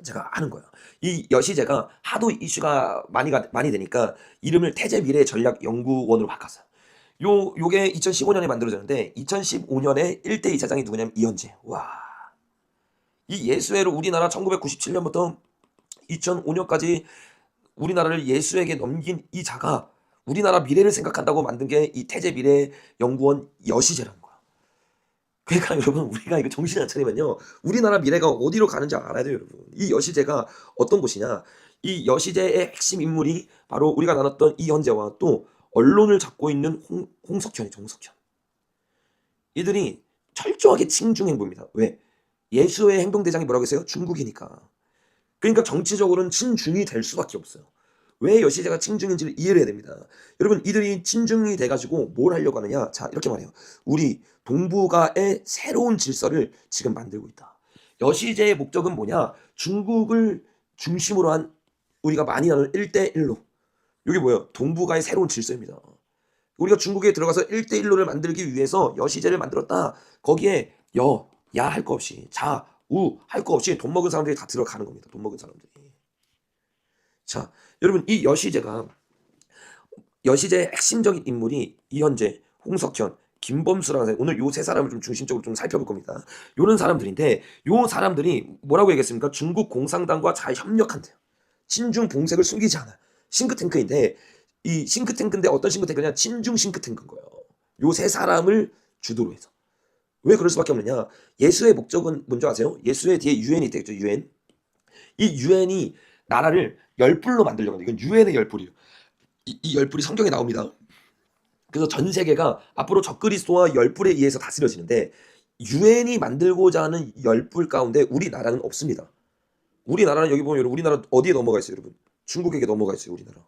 S1: 제가 하는 거예요. 이 여시재가 하도 이슈가 많이 되니까 이름을 태제미래전략연구원으로 바꿨어요. 요게 2015년에 만들어졌는데 2015년에 1대 이사장이 누구냐면 이현재. 와. 이 예수회를 우리나라 1997년부터 2005년까지 우리나라를 예수에게 넘긴 이 자가 우리나라 미래를 생각한다고 만든 게 이 태제미래연구원 여시재라는 거야. 그러니까 여러분 우리가 이거 정신 안 차리면요. 우리나라 미래가 어디로 가는지 알아야 돼요, 여러분. 이 여시제가 어떤 곳이냐? 이 여시제의 핵심 인물이 바로 우리가 나눴던 이현재와 또 언론을 잡고 있는 홍석현이죠, 홍석현. 이들이 철저하게 친중 행보입니다. 왜? 예수의 행동대장이 뭐라고 했어요? 중국이니까. 그러니까 정치적으로는 친중이 될 수밖에 없어요. 왜 여시제가 친중인지를 이해를 해야 됩니다. 여러분 이들이 친중이 돼가지고 뭘 하려고 하느냐? 자 이렇게 말해요. 우리 동북아의 새로운 질서를 지금 만들고 있다. 여시제의 목적은 뭐냐? 중국을 중심으로 한 우리가 많이 나누는 1대1로. 이게 뭐예요? 동북아의 새로운 질서입니다. 우리가 중국에 들어가서 1대1로를 만들기 위해서 여시제를 만들었다. 거기에 야 할 거 없이 자, 우 할 거 없이 돈 먹은 사람들이 다 들어가는 겁니다. 돈 먹은 사람들이. 자, 여러분 이 여시제의 핵심적인 인물이 이현재, 홍석현, 김범수라는 사람. 오늘 요 세 사람을 좀 중심적으로 좀 살펴볼 겁니다. 요런 사람들인데 요 사람들이 뭐라고 얘기했습니까? 중국 공산당과 잘 협력한대요. 친중 봉색을 숨기지 않아요. 싱크탱크인데 이 싱크탱크인데 어떤 싱크탱크냐? 친중 싱크탱크인 거예요. 요 세 사람을 주도로 해서. 왜 그럴 수밖에 없느냐? 예수의 목적은 뭔지 아세요? 예수의 뒤에 유엔이 있겠죠. 유엔. 이 유엔이 나라를 열불로 만들려고 하는데 이건 유엔의 열불이에요. 이 열불이 성경에 나옵니다. 그래서 전 세계가 앞으로 적그리스도와 열불에 의해서 다스려지는데 유엔이 만들고자 하는 열불 가운데 우리나라는 없습니다. 우리나라는 여기 보면 여러분 우리나라 어디에 넘어가 있어요, 여러분? 중국에게 넘어가 있어요, 우리나라.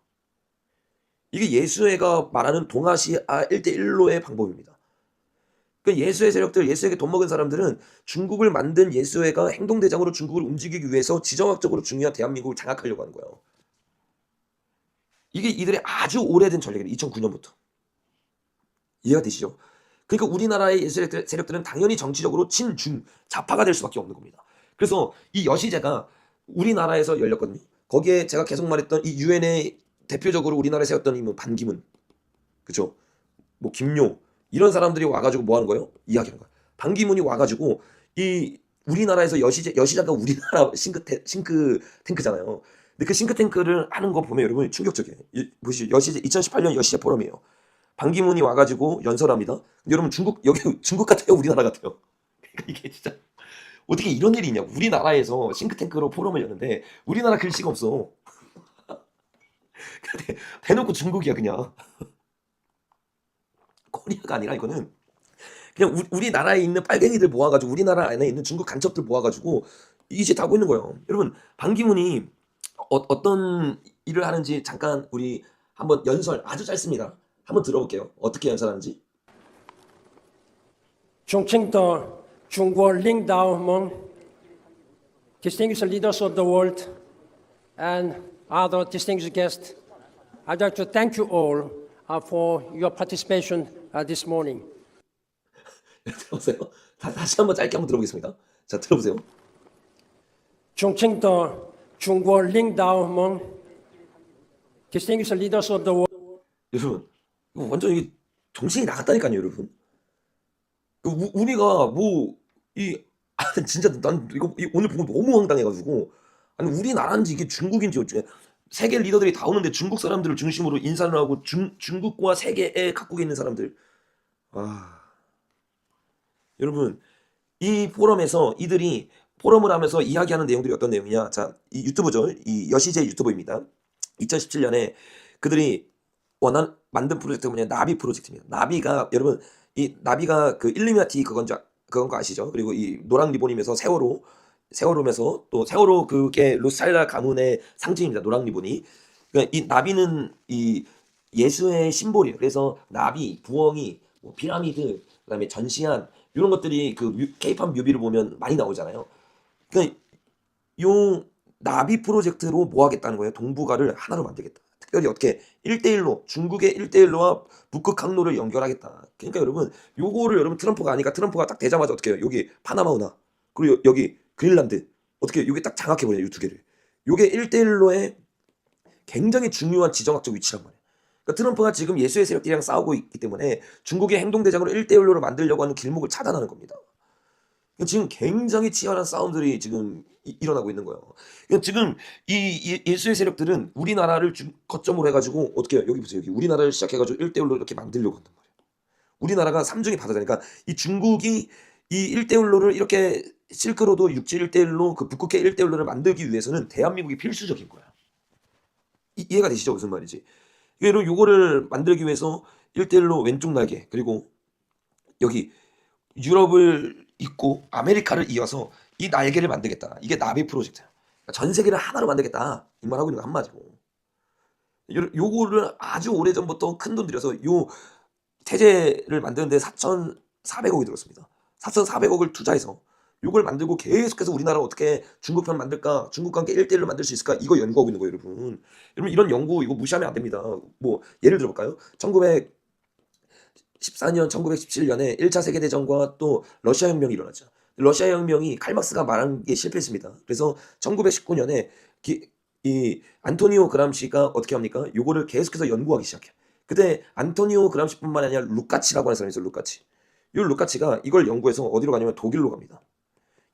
S1: 이게 예수회가 말하는 동아시아 1대1로의 방법입니다. 그러니까 예수의 세력들, 예수에게 돈 먹은 사람들은 중국을 만든 예수회가 행동대장으로 중국을 움직이기 위해서 지정학적으로 중요한 대한민국을 장악하려고 하는 거예요. 이게 이들의 아주 오래된 전략이에요. 2009년부터. 이해가 되시죠? 그러니까 우리나라의 예수 세력들은 당연히 정치적으로 친중, 좌파가 될 수밖에 없는 겁니다. 그래서 이 여시제가 우리나라에서 열렸거든요. 거기에 제가 계속 말했던 이 유엔의 대표적으로 우리나라에 세웠던 이 뭐 반기문, 그죠? 뭐 김요 이런 사람들이 와가지고 뭐 하는 거예요? 이야기하는 거예요. 반기문이 와가지고 이 우리나라에서 여시자가 우리나라 싱크탱크잖아요. 근데 그 싱크탱크를 하는 거 보면 여러분 충격적이에요. 보시죠. 여시제 2018년 여시제 포럼이에요. 반기문이 와가지고 연설합니다. 근데 여러분 여기 중국 같아요, 우리나라 같아요. 그러니까 이게 진짜 어떻게 이런 일이 있냐? 우리나라에서 싱크탱크로 포럼을 여는데 우리나라 글씨가 없어. 근데 대놓고 중국이야 그냥. 코리아가 아니라 이거는 그냥 우리나라에 있는 빨갱이들 모아가지고 우리나라 안에 있는 중국 간첩들 모아가지고 이 짓 하고 있는 거예요. 여러분 반기문이 어떤 일을 하는지 잠깐 우리 한번 연설 아주 짧습니다. 한번 들어볼게요. 어떻게 연설하는지.
S2: 尊敬的中国领导们 distinguished leaders of the world, and other distinguished guests, I'd like to thank you all for your participation this morning.
S1: 들어보세요. 다시 한번 짧게 한번 들어보겠습니다. 자, 들어보세요.
S2: 尊敬的中国领导们 distinguished leaders of the world,
S1: 여러분, 이거 완전 이게 정신이 나갔다니까요, 여러분. 우리가 진짜 난 이거 오늘 보고 너무 황당해가지고 아니 우리나라인지 이게 중국인지 어째 세계 리더들이 다 오는데 중국 사람들을 중심으로 인사를 하고 중국과 세계에 각국에 있는 사람들 여러분 이 포럼에서 이들이 포럼을 하면서 이야기하는 내용들이 어떤 내용이냐? 자, 이 유튜브죠. 이 여시제 유튜버입니다. 2017년에 그들이 만든 프로젝트가 뭐냐? 나비 프로젝트입니다. 나비가 여러분 이 나비가 그 일루미나티 그건 거 아시죠? 그리고 이 노랑 리본이면서 세월호면서 또 세월호 그게 로스차일드 가문의 상징입니다. 노랑 리본이. 그러니까 이 나비는 이 예수의 심볼이에요. 그래서 나비, 부엉이, 뭐 피라미드, 그다음에 전시안 이런 것들이 그 케이팝 뮤비를 보면 많이 나오잖아요. 그러니까 요 나비 프로젝트로 뭐 하겠다는 거예요? 동북아를 하나로 만들겠다. 특별히 어떻게 1대1로 중국의 1대1로와 북극 항로를 연결하겠다. 그러니까 여러분 요거를 여러분 트럼프가 아니까 트럼프가 딱 되자마자 어떻게 해요? 여기 파나마 운하 그리고 여기 그린란드 어떻게 여기 딱 장악해버려요. 이 두 개를. 요게 1대1로의 굉장히 중요한 지정학적 위치란 말이에요. 그러니까 트럼프가 지금 예수의 세력들이랑 싸우고 있기 때문에 중국의 행동대장으로 1대1로를 만들려고 하는 길목을 차단하는 겁니다. 지금 굉장히 치열한 싸움들이 지금 일어나고 있는 거예요. 그러니까 지금 이 예수의 세력들은 우리나라를 거점으로 해가지고 어떻게 해요? 여기 보세요. 여기 우리나라를 시작해가지고 1대1로 이렇게 만들려고 한단 말이에요. 우리나라가 3중이 바다잖아요. 그러니까 이 중국이 이 1대1로를 이렇게 실크로드 육지 1대1로 그 북극해 1대1로를 만들기 위해서는 대한민국이 필수적인 거야. 이해가 되시죠? 무슨 말인지. 그리고 요거를 만들기 위해서 1대1로 왼쪽 날개 그리고 여기 유럽을 잇고 아메리카를 이어서 이 날개를 만들겠다. 이게 나비 프로젝트야. 그러니까 전 세계를 하나로 만들겠다. 이 말 하고 있는 거 한마디고. 요거를 아주 오래전부터 큰돈 들여서 요 태제를 만드는데 4,400억이 들었습니다. 4,400억을 투자해서 요걸 만들고 계속해서 우리나라 어떻게 중국편 만들까? 중국과 함께 1대1로 만들 수 있을까? 이거 연구하고 있는 거예요, 여러분. 여러분 이런 연구 이거 무시하면 안 됩니다. 뭐 예를 들어 볼까요? 1914년, 1917년에 1차 세계대전과 또 러시아 혁명이 일어났죠. 러시아 혁명이 칼막스가 말한 게 실패했습니다. 그래서 1919년에 이 안토니오 그람시가 어떻게 합니까? 요거를 계속해서 연구하기 시작해요. 그때 안토니오 그람시뿐만 아니라 루카치라고 하는 사람이 있어요. 루카치. 이 루카치가 이걸 연구해서 어디로 가냐면 독일로 갑니다.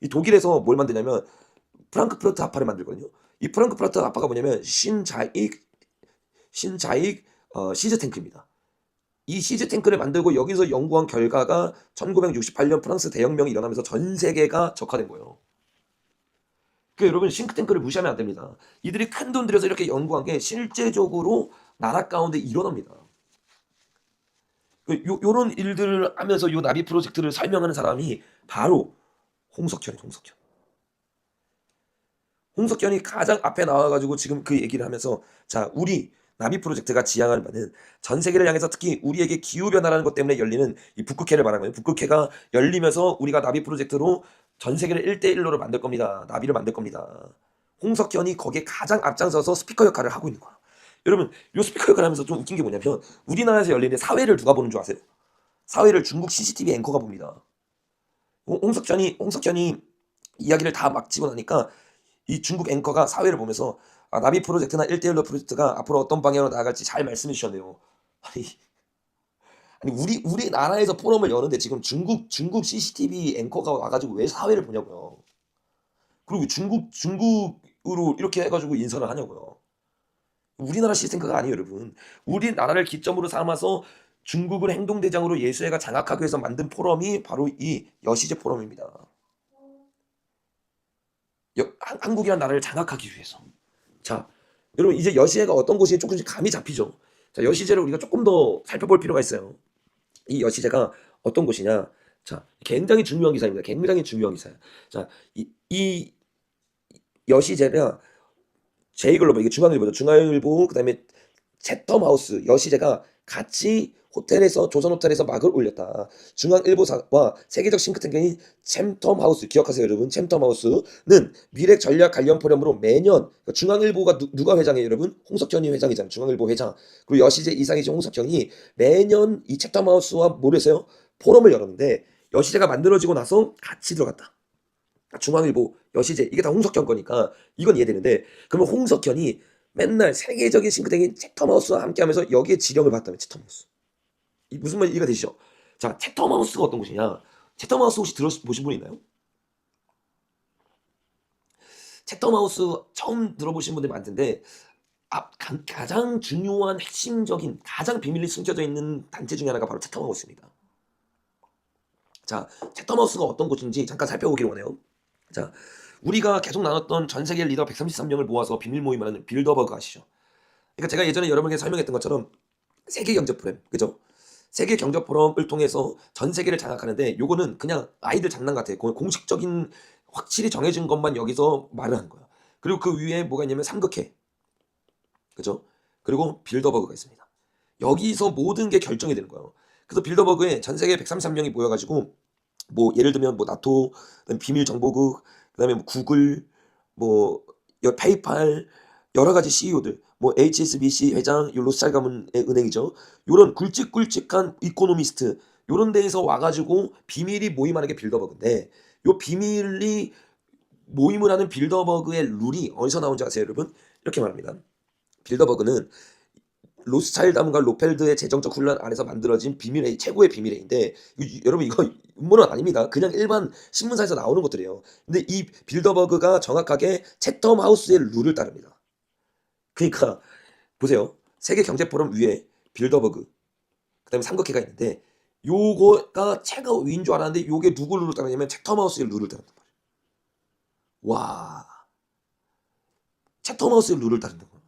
S1: 이 독일에서 뭘 만드냐면 프랑크푸르트 합파를 만들거든요. 이 프랑크푸르트 합파가 뭐냐면 신자익 시즈 탱크입니다. 이 시즈 탱크를 만들고 여기서 연구한 결과가 1968년 프랑스 대혁명이 일어나면서 전 세계가 적화된 거예요. 그 여러분 싱크탱크를 무시하면 안 됩니다. 이들이 큰 돈 들여서 이렇게 연구한 게 실제적으로 나라 가운데 일어납니다. 요런 일들을 하면서 요 나비 프로젝트를 설명하는 사람이 바로 홍석현이 홍석현. 홍석현이 가장 앞에 나와가지고 지금 그 얘기를 하면서 자 우리 나비 프로젝트가 지향하는 바는 전 세계를 향해서 특히 우리에게 기후변화라는 것 때문에 열리는 이 북극해를 말하는 거예요. 북극해가 열리면서 우리가 나비 프로젝트로 전 세계를 1대1로를 만들 겁니다. 나비를 만들 겁니다. 홍석현이 거기에 가장 앞장서서 스피커 역할을 하고 있는 거야. 여러분 요 스피커 역할을 하면서 좀 웃긴 게 뭐냐면 우리나라에서 열리는 사회를 누가 보는 줄 아세요? 사회를 중국 CCTV 앵커가 봅니다. 홍석현이 이야기를 다 막 치고 나니까 이 중국 앵커가 사회를 보면서 아, 나비 프로젝트나 1대1로 프로젝트가 앞으로 어떤 방향으로 나아갈지 잘 말씀해 주셨네요. 아니 우리나라에서 포럼을 여는데 지금 중국 CCTV 앵커가 와가지고 왜 사회를 보냐고요. 그리고 중국으로 이렇게 해가지고 인사를 하냐고요. 우리나라 시스템가 아니에요, 여러분. 우리나라를 기점으로 삼아서 중국을 행동대장으로 예수회가 장악하기 위해서 만든 포럼이 바로 이 여시제 포럼입니다. 한국이라는 나라를 장악하기 위해서. 자, 여러분 이제 여시제가 어떤 곳인지 조금씩 감이 잡히죠. 자, 여시제를 우리가 조금 더 살펴볼 필요가 있어요. 이 여시제가 어떤 곳이냐? 자, 굉장히 중요한 기사입니다. 굉장히 중요한 기사예요. 자, 이 여시제가 제2글로벌 이게 중앙일보죠. 중앙일보 그다음에 채텀하우스 여시제가 같이 호텔에서 조선 호텔에서 막을 올렸다. 중앙일보와 세계적 싱크탱크인 챔텀하우스 기억하세요, 여러분. 챔텀하우스는 미래 전략 관련 포럼으로 매년 그러니까 중앙일보가 누가 회장이에요, 여러분? 홍석현이 회장이잖아요. 중앙일보 회장. 그리고 여시제 이상이죠, 홍석현이 매년 이 챔텀하우스와 뭘 했어요? 포럼을 열었는데 여시제가 만들어지고 나서 같이 들어갔다. 중앙일보, 여시제 이게 다 홍석현 거니까 이건 이해되는데 그러면 홍석현이 맨날 세계적인 싱크탱크인 채텀하우스와 함께하면서 여기에 지령을 받다면 채텀하우스 이 무슨 말 이해가 되시죠? 자 채텀하우스가 어떤 곳이냐? 채텀하우스 혹시 들어보신 분 있나요? 채텀하우스 처음 들어보신 분들 많던데 가장 중요한 핵심적인 가장 비밀리 숨겨져 있는 단체 중에 하나가 바로 채텀하우스입니다. 자 채텀하우스가 어떤 곳인지 잠깐 살펴보기로 원해요. 자, 우리가 계속 나눴던 전 세계 리더 133명을 모아서 비밀 모임을 하는 빌더버그 아시죠? 그러니까 제가 예전에 여러분에게 설명했던 것처럼 세계 경제 포럼, 그죠? 세계 경제 포럼을 통해서 전 세계를 장악하는데 요거는 그냥 아이들 장난 같아요. 공식적인 확실히 정해진 것만 여기서 말을 하는 거예요. 그리고 그 위에 뭐가 있냐면 삼극회, 그죠? 그리고 빌더버그가 있습니다. 여기서 모든 게 결정이 되는 거예요. 그래서 빌더버그에 전 세계 133명이 모여가지고 뭐 예를 들면 뭐 나토, 비밀 정보국, 그다음에 뭐 구글, 뭐 페이팔 여러 가지 CEO들, 뭐 HSBC 회장, 요 로스차일드 가문의 은행이죠. 요런 굵직굵직한 이코노미스트 요런 데에서 와가지고 비밀이 모임하는 게 빌더버그인데 요 비밀이 모임을 하는 빌더버그의 룰이 어디서 나온지 아세요, 여러분? 이렇게 말합니다. 빌더버그는 로스차일드 가문과 로펠드의 재정적 훈련 안에서 만들어진 비밀회의 최고의 비밀회의인데 여러분 이거 음모론 아닙니다. 그냥 일반 신문사에서 나오는 것들이에요. 근데 이 빌더버그가 정확하게 채텀하우스의 룰을 따릅니다. 그러니까 보세요. 세계 경제 포럼 위에 빌더버그 그다음에 삼각회가 있는데 요거가 최고위인 줄 알았는데 요게 누구 룰을 따르냐면 채터마우스의 룰을 따른단 말이에요. 와, 채터마우스의 룰을 따른다고.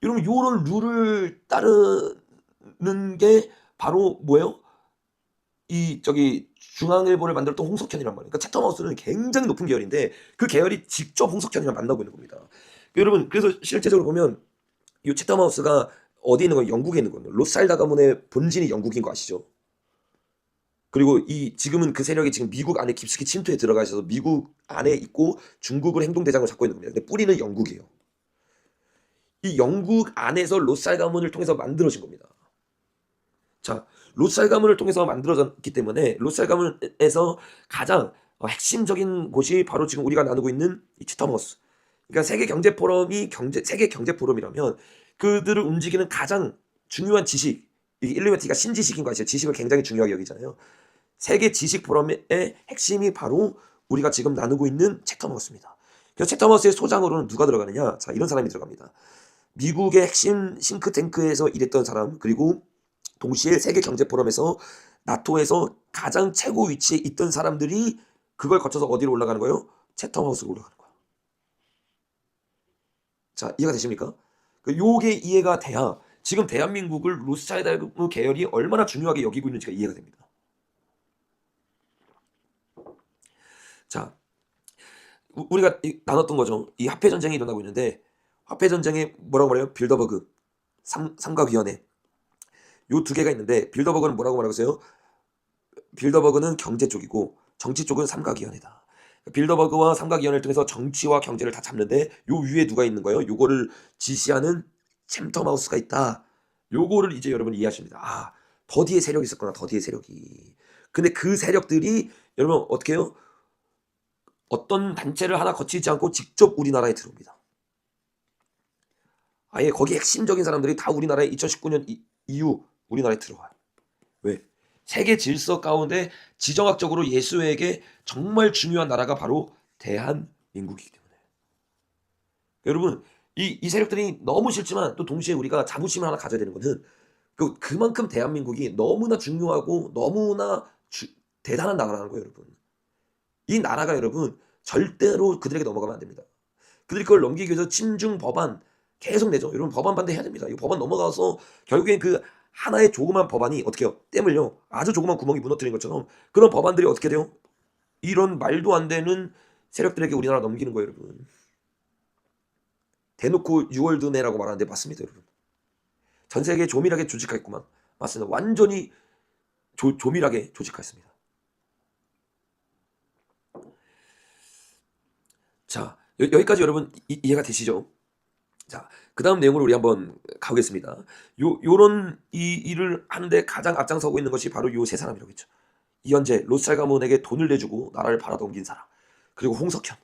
S1: 여러분 요런 룰을 따르는 게 바로 뭐예요? 이 저기 중앙일보를 만들었던 홍석현이란 말이에요. 그러니까 채터마우스는 굉장히 높은 계열인데 그 계열이 직접 홍석현이랑 만나고 있는 겁니다. 여러분 그래서 실제적으로 보면 이 채터마우스가 어디 있는 거예요? 영국에 있는 거예요. 로스차일드 가문의 본진이 영국인 거 아시죠? 그리고 이 지금은 그 세력이 지금 미국 안에 깊숙이 침투해 들어가 있어서 미국 안에 있고 중국을 행동대장으로 잡고 있는 겁니다. 근데 뿌리는 영국이에요. 이 영국 안에서 로스차일드 가문을 통해서 만들어진 겁니다. 자, 로스차일드 가문을 통해서 만들어졌기 때문에 로스차일드 가문에서 가장 핵심적인 곳이 바로 지금 우리가 나누고 있는 이 채터마우스. 그러니까 세계 경제 포럼이 세계 경제 포럼이라면 그들을 움직이는 가장 중요한 지식, 이게 일루미나티가 신지식인 거 아시죠? 지식을 굉장히 중요하게 여기잖아요. 세계 지식 포럼의 핵심이 바로 우리가 지금 나누고 있는 채터마우스입니다. 그래서 채터마우스의 소장으로는 누가 들어가느냐? 자, 이런 사람이 들어갑니다. 미국의 핵심 싱크탱크에서 일했던 사람, 그리고 동시에 세계 경제 포럼에서 나토에서 가장 최고 위치에 있던 사람들이 그걸 거쳐서 어디로 올라가는 거예요? 채터마우스로 올라가는 거예요. 자, 이해가 되십니까? 요게 이해가 돼야 지금 대한민국을 로스차일드 계열이 얼마나 중요하게 여기고 있는지가 이해가 됩니다. 자, 우리가 나눴던 거죠. 이 화폐 전쟁이 일어나고 있는데 화폐 전쟁에 뭐라고 말해요? 빌더버그, 삼각위원회. 요 두 개가 있는데 빌더버그는 뭐라고 말하고 있어요? 빌더버그는 경제 쪽이고 정치 쪽은 삼각위원회다. 빌더버그와 삼각위원회를 통해서 정치와 경제를 다 잡는데 요 위에 누가 있는 거예요? 요거를 지시하는 채터마우스가 있다. 요거를 이제 여러분 이해하십니다. 아, 더디의 세력이 있었구나. 더디의 세력이. 근데 그 세력들이 여러분 어떻게 해요? 어떤 단체를 하나 거치지 않고 직접 우리나라에 들어옵니다. 아예 거기 핵심적인 사람들이 다 우리나라에 2019년 이후 우리나라에 들어와요. 왜? 세계 질서 가운데 지정학적으로 예수에게 정말 중요한 나라가 바로 대한민국이기 때문에. 여러분 이 세력들이 너무 싫지만 또 동시에 우리가 자부심을 하나 가져야 되는 것은 그만큼 대한민국이 너무나 중요하고 너무나 대단한 나라라는 거예요. 여러분 이 나라가 여러분 절대로 그들에게 넘어가면 안 됩니다. 그들이 그걸 넘기기 위해서 친중 법안 계속 내죠. 여러분 법안 반대해야 됩니다. 이 법안 넘어가서 결국엔 그 하나의 조그만 법안이 어떻게 해요? 땜을요. 아주 조그만 구멍이 무너뜨린 것처럼 그런 법안들이 어떻게 돼요? 이런 말도 안 되는 세력들에게 우리나라 넘기는 거예요, 여러분. 대놓고 6월드 내라고 말하는데 맞습니다, 여러분. 전 세계에 조밀하게 조직하였구만. 맞습니다. 완전히 조밀하게 조직하였습니다. 자, 여기까지 여러분 이해가 되시죠? 자, 그 다음 내용으로 우리 한번 가보겠습니다. 요런 이 일을 하는데 가장 앞장서고 있는 것이 바로 요 세 사람이라고 했죠. 이현재, 로스차일드 가문에게 돈을 내주고 나라를 팔아넘긴 사람. 그리고 홍석현.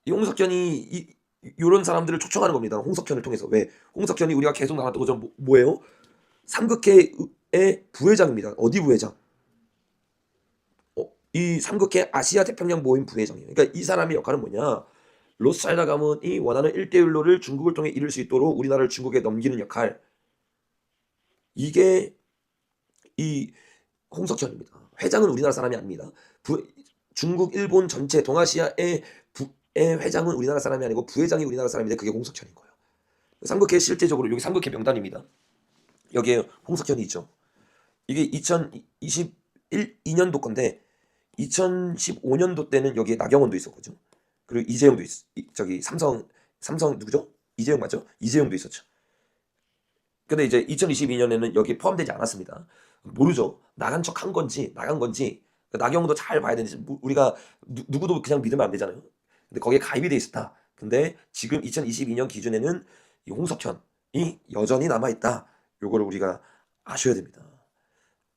S1: 이 홍석현이 요런 사람들을 초청하는 겁니다. 홍석현을 통해서. 왜? 홍석현이 우리가 계속 나왔던 것처럼 뭐예요? 삼극회의 부회장입니다. 어디 부회장? 이 삼극회 아시아 태평양 모임 부회장이에요. 그러니까 이 사람의 역할은 뭐냐? 로스차일드 가문이 원하는 1대1로를 중국을 통해 이룰 수 있도록 우리나라를 중국에 넘기는 역할. 이게 이 홍석현입니다. 회장은 우리나라 사람이 아닙니다. 중국, 일본 전체 동아시아의 회장은 우리나라 사람이 아니고 부회장이 우리나라 사람인데 그게 홍석현인 거예요. 삼극회 실제적으로 여기 삼극회 명단입니다. 여기에 홍석현이 있죠. 이게 2021-2년도 건데 2015년도 때는 여기에 나경원도 있었거든요. 그리고 이재용도 저기 삼성 누구죠? 이재용 맞죠? 이재용도 있었죠. 근데 이제 2022년에는 여기 포함되지 않았습니다. 모르죠. 나간 척 한 건지 나간 건지 나경원도 잘 봐야 되는지 우리가 누구도 그냥 믿으면 안 되잖아요. 근데 거기에 가입이 돼 있었다. 근데 지금 2022년 기준에는 이 홍석현이 여전히 남아 있다. 요거를 우리가 아셔야 됩니다.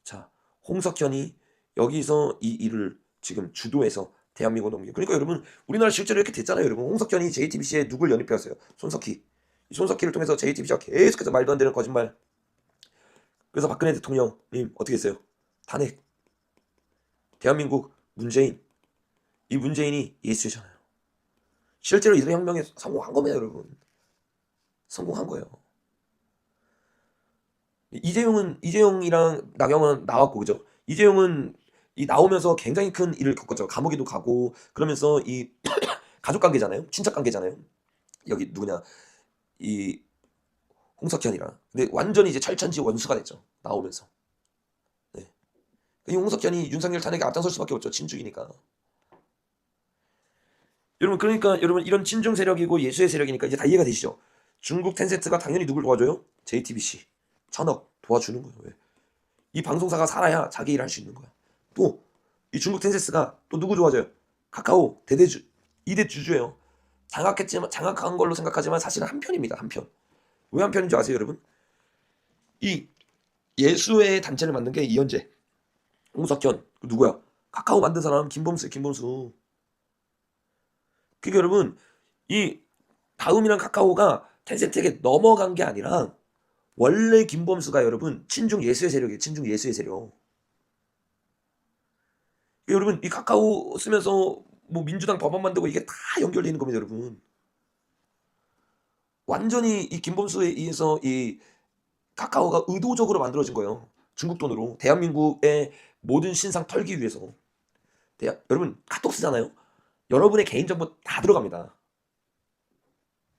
S1: 자, 홍석현이 여기서 이 일을 지금 주도해서 대한민국 넘기고. 그러니까 여러분 우리나라 실제로 이렇게 됐잖아요. 여러분 홍석현이 JTBC에 누굴 연입해왔어요? 손석희. 이 손석희를 통해서 JTBC가 계속해서 말도 안 되는 거짓말. 그래서 박근혜 대통령님 어떻게 했어요? 탄핵. 대한민국 문재인. 이 문재인이 예수잖아요. 실제로 이들의 혁명에 성공한 겁니다, 여러분. 성공한 거예요. 이재용이랑 나경원 나왔고 그죠? 이재용은 이 나오면서 굉장히 큰 일을 겪었죠. 감옥에도 가고 그러면서 이 가족 관계잖아요. 친척 관계잖아요. 여기 누구냐 이 홍석현이랑. 근데 완전히 이제 철천지 원수가 됐죠. 나오면서. 네. 이 홍석현이 윤석열 탄핵에 앞장설 수밖에 없죠. 친중이니까. 여러분 그러니까 여러분 이런 친중 세력이고 예수의 세력이니까 이제 다 이해가 되시죠? 중국 텐센트가 당연히 누굴 도와줘요? JTBC, 천억 도와주는 거예요. 왜? 이 방송사가 살아야 자기 일을 할 수 있는 거야. 또 이 중국 텐센스가 또 누구 도와줘요? 카카오 대대주 2대 주주예요. 장악했지만 장악한 걸로 생각하지만 사실은 한 편입니다. 한 편. 왜 한 편인 줄 아세요, 여러분? 이 예수의 단체를 만든 게 이현재, 홍석현, 누구야? 카카오 만든 사람 김범수. 그게 여러분 이 다음이랑 카카오가 텐센트에게 넘어간 게 아니라 원래 김범수가 여러분 친중 예수의 세력이에요. 친중 예수의 세력. 여러분 이 카카오 쓰면서 뭐 민주당 법안 만들고 이게 다 연결되어 있는 겁니다, 여러분. 완전히 이 김범수에 의해서 이 카카오가 의도적으로 만들어진 거예요. 중국 돈으로 대한민국의 모든 신상 털기 위해서. 여러분 카톡 쓰잖아요. 여러분의 개인정보 다 들어갑니다.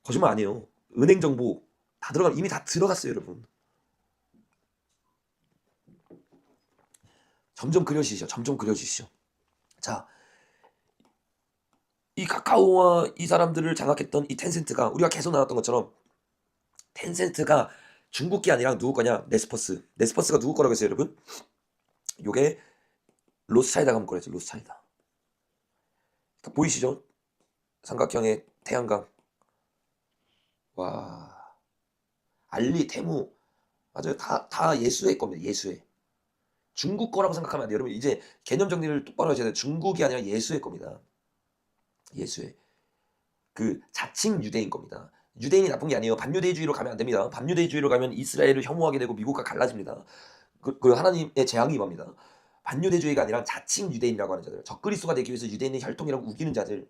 S1: 거짓말 아니에요. 은행 정보 다 이미 다 들어갔어요, 여러분. 점점 그려지시죠. 자, 이 카카오와 이 사람들을 장악했던 이 텐센트가 우리가 계속 나왔던 것처럼 텐센트가 중국기 아니라 누구 거냐? 네스퍼스가 누구 거라고 했어요, 여러분? 요게 로스차일드가 한 거랬죠. 로스차일드. 보이시죠? 삼각형의 태양광. 와, 알리, 테무, 맞아요. 다 예수의 겁니다. 예수의. 중국 거라고 생각하면 안 돼요. 여러분 이제 개념 정리를 똑바로 하셔야 돼요. 중국이 아니라 예수의 겁니다. 예수의. 그 자칭 유대인 겁니다. 유대인이 나쁜 게 아니에요. 반유대주의로 가면 안 됩니다. 반유대주의로 가면 이스라엘을 혐오하게 되고 미국과 갈라집니다. 그 하나님의 재앙이 임합니다. 반유대주의가 아니라 자칭 유대인이라고 하는 자들, 적그리스도가 되기 위해서 유대인의 혈통이라고 우기는 자들,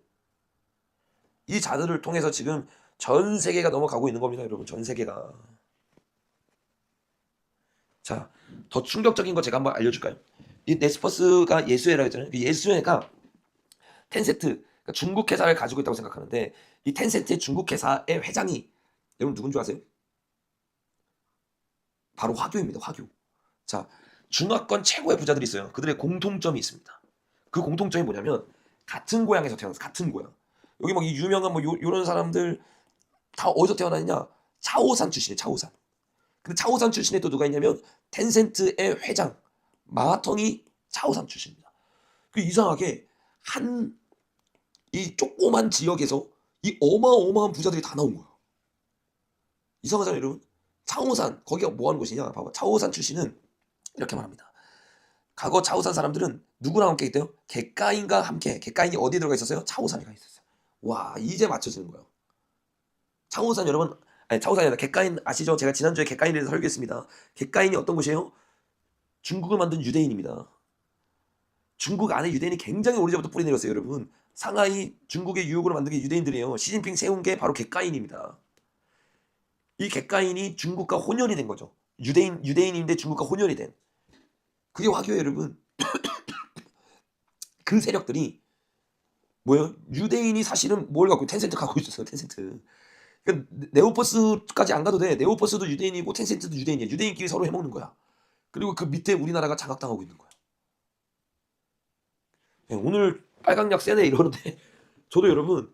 S1: 이 자들을 통해서 지금 전 세계가 넘어가고 있는 겁니다, 여러분. 전 세계가. 자, 더 충격적인 거 제가 한번 알려줄까요? 이 네스퍼스가 예수회라고 했잖아요. 그 예수회가 텐센트, 그러니까 중국 회사를 가지고 있다고 생각하는데 이 텐센트의 중국 회사의 회장이 여러분 누군 줄 아세요? 바로 화교입니다. 화교. 자, 중화권 최고의 부자들이 있어요. 그들의 공통점이 있습니다. 그 공통점이 뭐냐면 같은 고향에서 태어났어. 같은 고향. 여기 막 이 유명한 뭐 요런 사람들 다 어디서 태어났냐? 차오산 출신이에요. 차오산. 근데 차오산 출신에 또 누가 있냐면 텐센트의 회장 마하텅이 차오산 출신입니다. 그 이상하게 한 이 조그만 지역에서 이 어마어마한 부자들이 다 나온 거야. 이상하잖아요, 여러분. 차오산 거기가 뭐 하는 곳이냐? 봐봐. 차오산 출신은 이렇게 말합니다. 과거 차오산 사람들은 누구랑 함께 있대요? 객가인과 함께. 객가인이 어디에 들어가 있었어요? 차오산에 가 있었어요. 와, 이제 맞춰지는 거예요. 차오산 여러분, 아니 차오산이 아니라 객가인 아시죠? 제가 지난주에 객가인에 대해서 설교했습니다. 객가인이 어떤 곳이에요? 중국을 만든 유대인입니다. 중국 안에 유대인이 굉장히 오래전부터 뿌리 내렸어요, 여러분. 상하이 중국의 유혹으로 만든 게 유대인들이에요. 시진핑 세운 게 바로 객가인입니다. 이 객가인이 중국과 혼혈이 된 거죠. 유대인인데 중국과 혼혈이 된. 그게 화교예요, 여러분. 그 세력들이 뭐예요? 유대인이 사실은 뭘 갖고 텐센트 갖고 있었어요. 텐센트. 그러니까 네오퍼스까지 안 가도 돼. 네오퍼스도 유대인이고 텐센트도 유대인이야. 유대인끼리 서로 해먹는 거야. 그리고 그 밑에 우리나라가 장악당하고 있는 거야. 오늘 빨강약 세네 이러는데 저도 여러분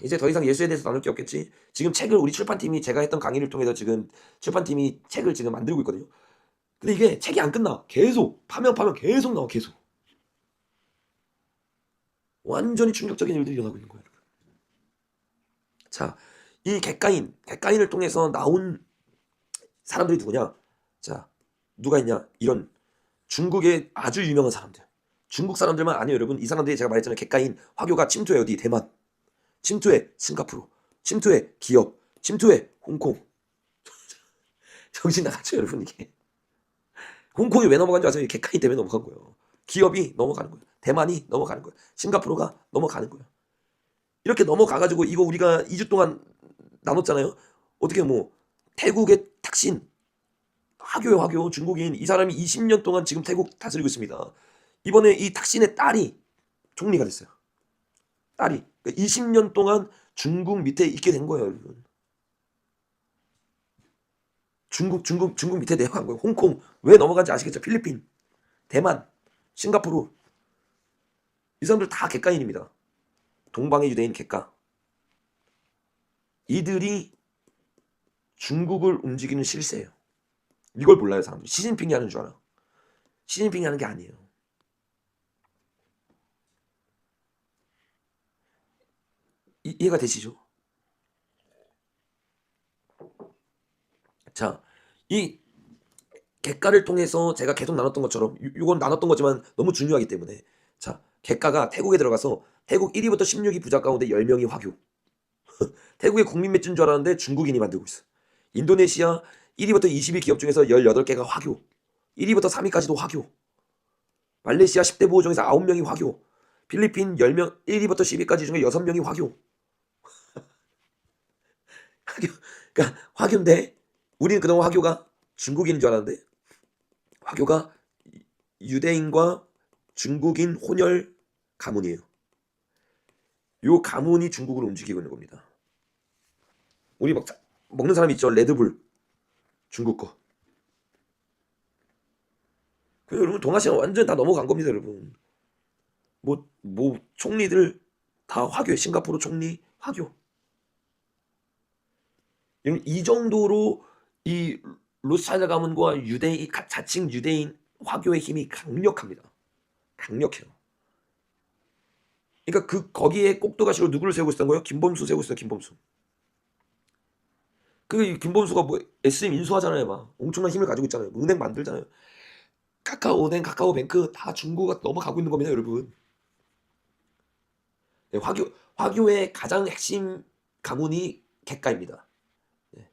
S1: 이제 더 이상 예수에 대해서 나눌 게 없겠지. 지금 책을 우리 출판팀이 제가 했던 강의를 통해서 지금 출판팀이 책을 지금 만들고 있거든요. 근데 이게 책이 안 끝나. 계속 파면 계속 나와. 계속. 완전히 충격적인 일들이 일어나고 있는 거예요. 자, 이 객가인을 통해서 나온 사람들이 누구냐? 자, 누가 있냐? 이런 중국의 아주 유명한 사람들. 중국 사람들만 아니에요, 여러분. 이 사람들이 제가 말했잖아요. 객가인 화교가 침투해 어디? 대만. 침투해 싱가포르. 침투해 기업. 침투해 홍콩. 정신 나갔죠, 여러분. 이게. 홍콩이 왜 넘어간 줄 아세요? 객가인 때문에 넘어간 거예요. 기업이 넘어가는 거예요. 대만이 넘어가는 거예요. 싱가포르가 넘어가는 거예요. 이렇게 넘어가가지고 이거 우리가 2주 동안 나눴잖아요. 어떻게 뭐 태국의 탁신 화교요, 화교. 중국인. 이 사람이 20년 동안 지금 태국 다스리고 있습니다. 이번에 이 탁신의 딸이 총리가 됐어요. 딸이. 그러니까 20년 동안 중국 밑에 있게 된 거예요, 여러분. 중국 밑에 내려간 거예요. 홍콩. 왜 넘어간지 아시겠죠? 필리핀, 대만, 싱가포르. 이 사람들 다 객가인입니다. 동방의 유대인 객가. 이들이 중국을 움직이는 실세예요. 이걸 몰라요, 사람들이. 시진핑이 하는 줄 알아. 시진핑이 하는 게 아니에요. 이해가 되시죠? 자, 이 객가를 통해서 제가 계속 나눴던 것처럼 이건 나눴던 거지만 너무 중요하기 때문에 자, 객가가 태국에 들어가서 태국 1위부터 16위 부자 가운데 10명이 화교. 태국의 국민 맥주인 줄 알았는데 중국인이 만들고 있어. 인도네시아 1위부터 20위 기업 중에서 18개가 화교. 1위부터 3위까지도 화교. 말레이시아 10대 보호 중에서 9명이 화교. 필리핀 10명 1위부터 10위까지 중에 6명이 화교. 화교. 그러니까 화교인데 우리는 그동안 화교가 중국인인 줄 알았는데 화교가 유대인과 중국인 혼혈 가문이에요. 요 가문이 중국을 움직이고 있는 겁니다. 우리 막 먹는 사람 있죠? 레드불. 중국 거. 그 여러분 동아시아 완전 다 넘어간 겁니다, 여러분. 뭐 총리들 다 화교에 싱가포르 총리 화교. 이 정도로 이 로스차일드 가문과 유대인 자칭 유대인 화교의 힘이 강력합니다. 강력해요. 그러니까 거기에 꼭두가시로 누구를 세우고 있었던 거예요? 김범수 세우고 있어요. 김범수. 김범수가 뭐 SM 인수하잖아요. 막 엄청난 힘을 가지고 있잖아요. 은행 만들잖아요. 카카오은행, 카카오뱅크 다 중국가 넘어가고 있는 겁니다, 여러분. 네, 화교의 가장 핵심 가문이 객가입니다. 네.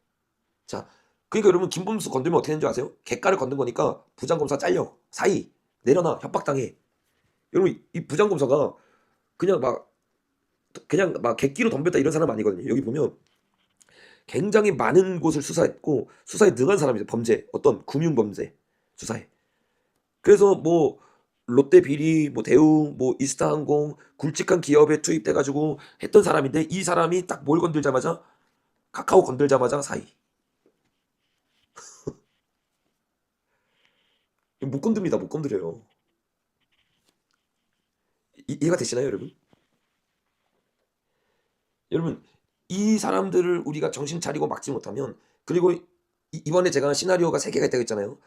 S1: 자, 그러니까 여러분 김범수 건들면 어떻게 되는 줄 아세요? 객가를 건든 거니까 부장검사 잘려. 사이 내려놔. 협박당해. 여러분 이 부장검사가 그냥 막 객기로 덤볐다 이런 사람 아니거든요. 여기 보면 굉장히 많은 곳을 수사했고 수사에 능한 사람이죠. 범죄 어떤 금융범죄 수사에. 그래서 뭐 롯데 비리, 뭐 대우, 뭐 이스타항공 굵직한 기업에 투입돼가지고 했던 사람인데 이 사람이 딱 뭘 건들자마자 카카오 건들자마자 사이. 못 건듭니다. 못 건드려요. 이해가 되시나요, 여러분? 여러분 이 사람들을 우리가 정신 차리고 막지 못하면 그리고 이번에 제가 시나리오가 3개가 있다고 했잖아요.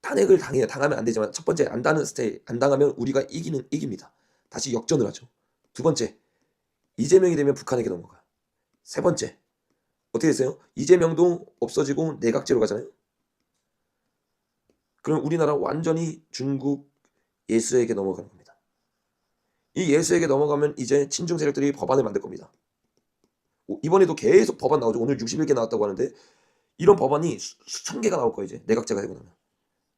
S1: 탄핵을 당해요. 당하면 안 되지만 첫 번째 안 당하면 우리가 이깁니다. 다시 역전을 하죠. 두 번째 이재명이 되면 북한에게 넘어가. 세 번째 어떻게 됐어요? 이재명도 없어지고 내각제로 가잖아요. 그럼 우리나라 완전히 중국 예수에게 넘어가는 겁니다. 이 예수에게 넘어가면 이제 친중 세력들이 법안을 만들 겁니다. 이번에도 계속 법안 나오죠. 오늘 61개 나왔다고 하는데 이런 법안이 수천 개가 나올 거예요. 이제 내각제가 되고 나면.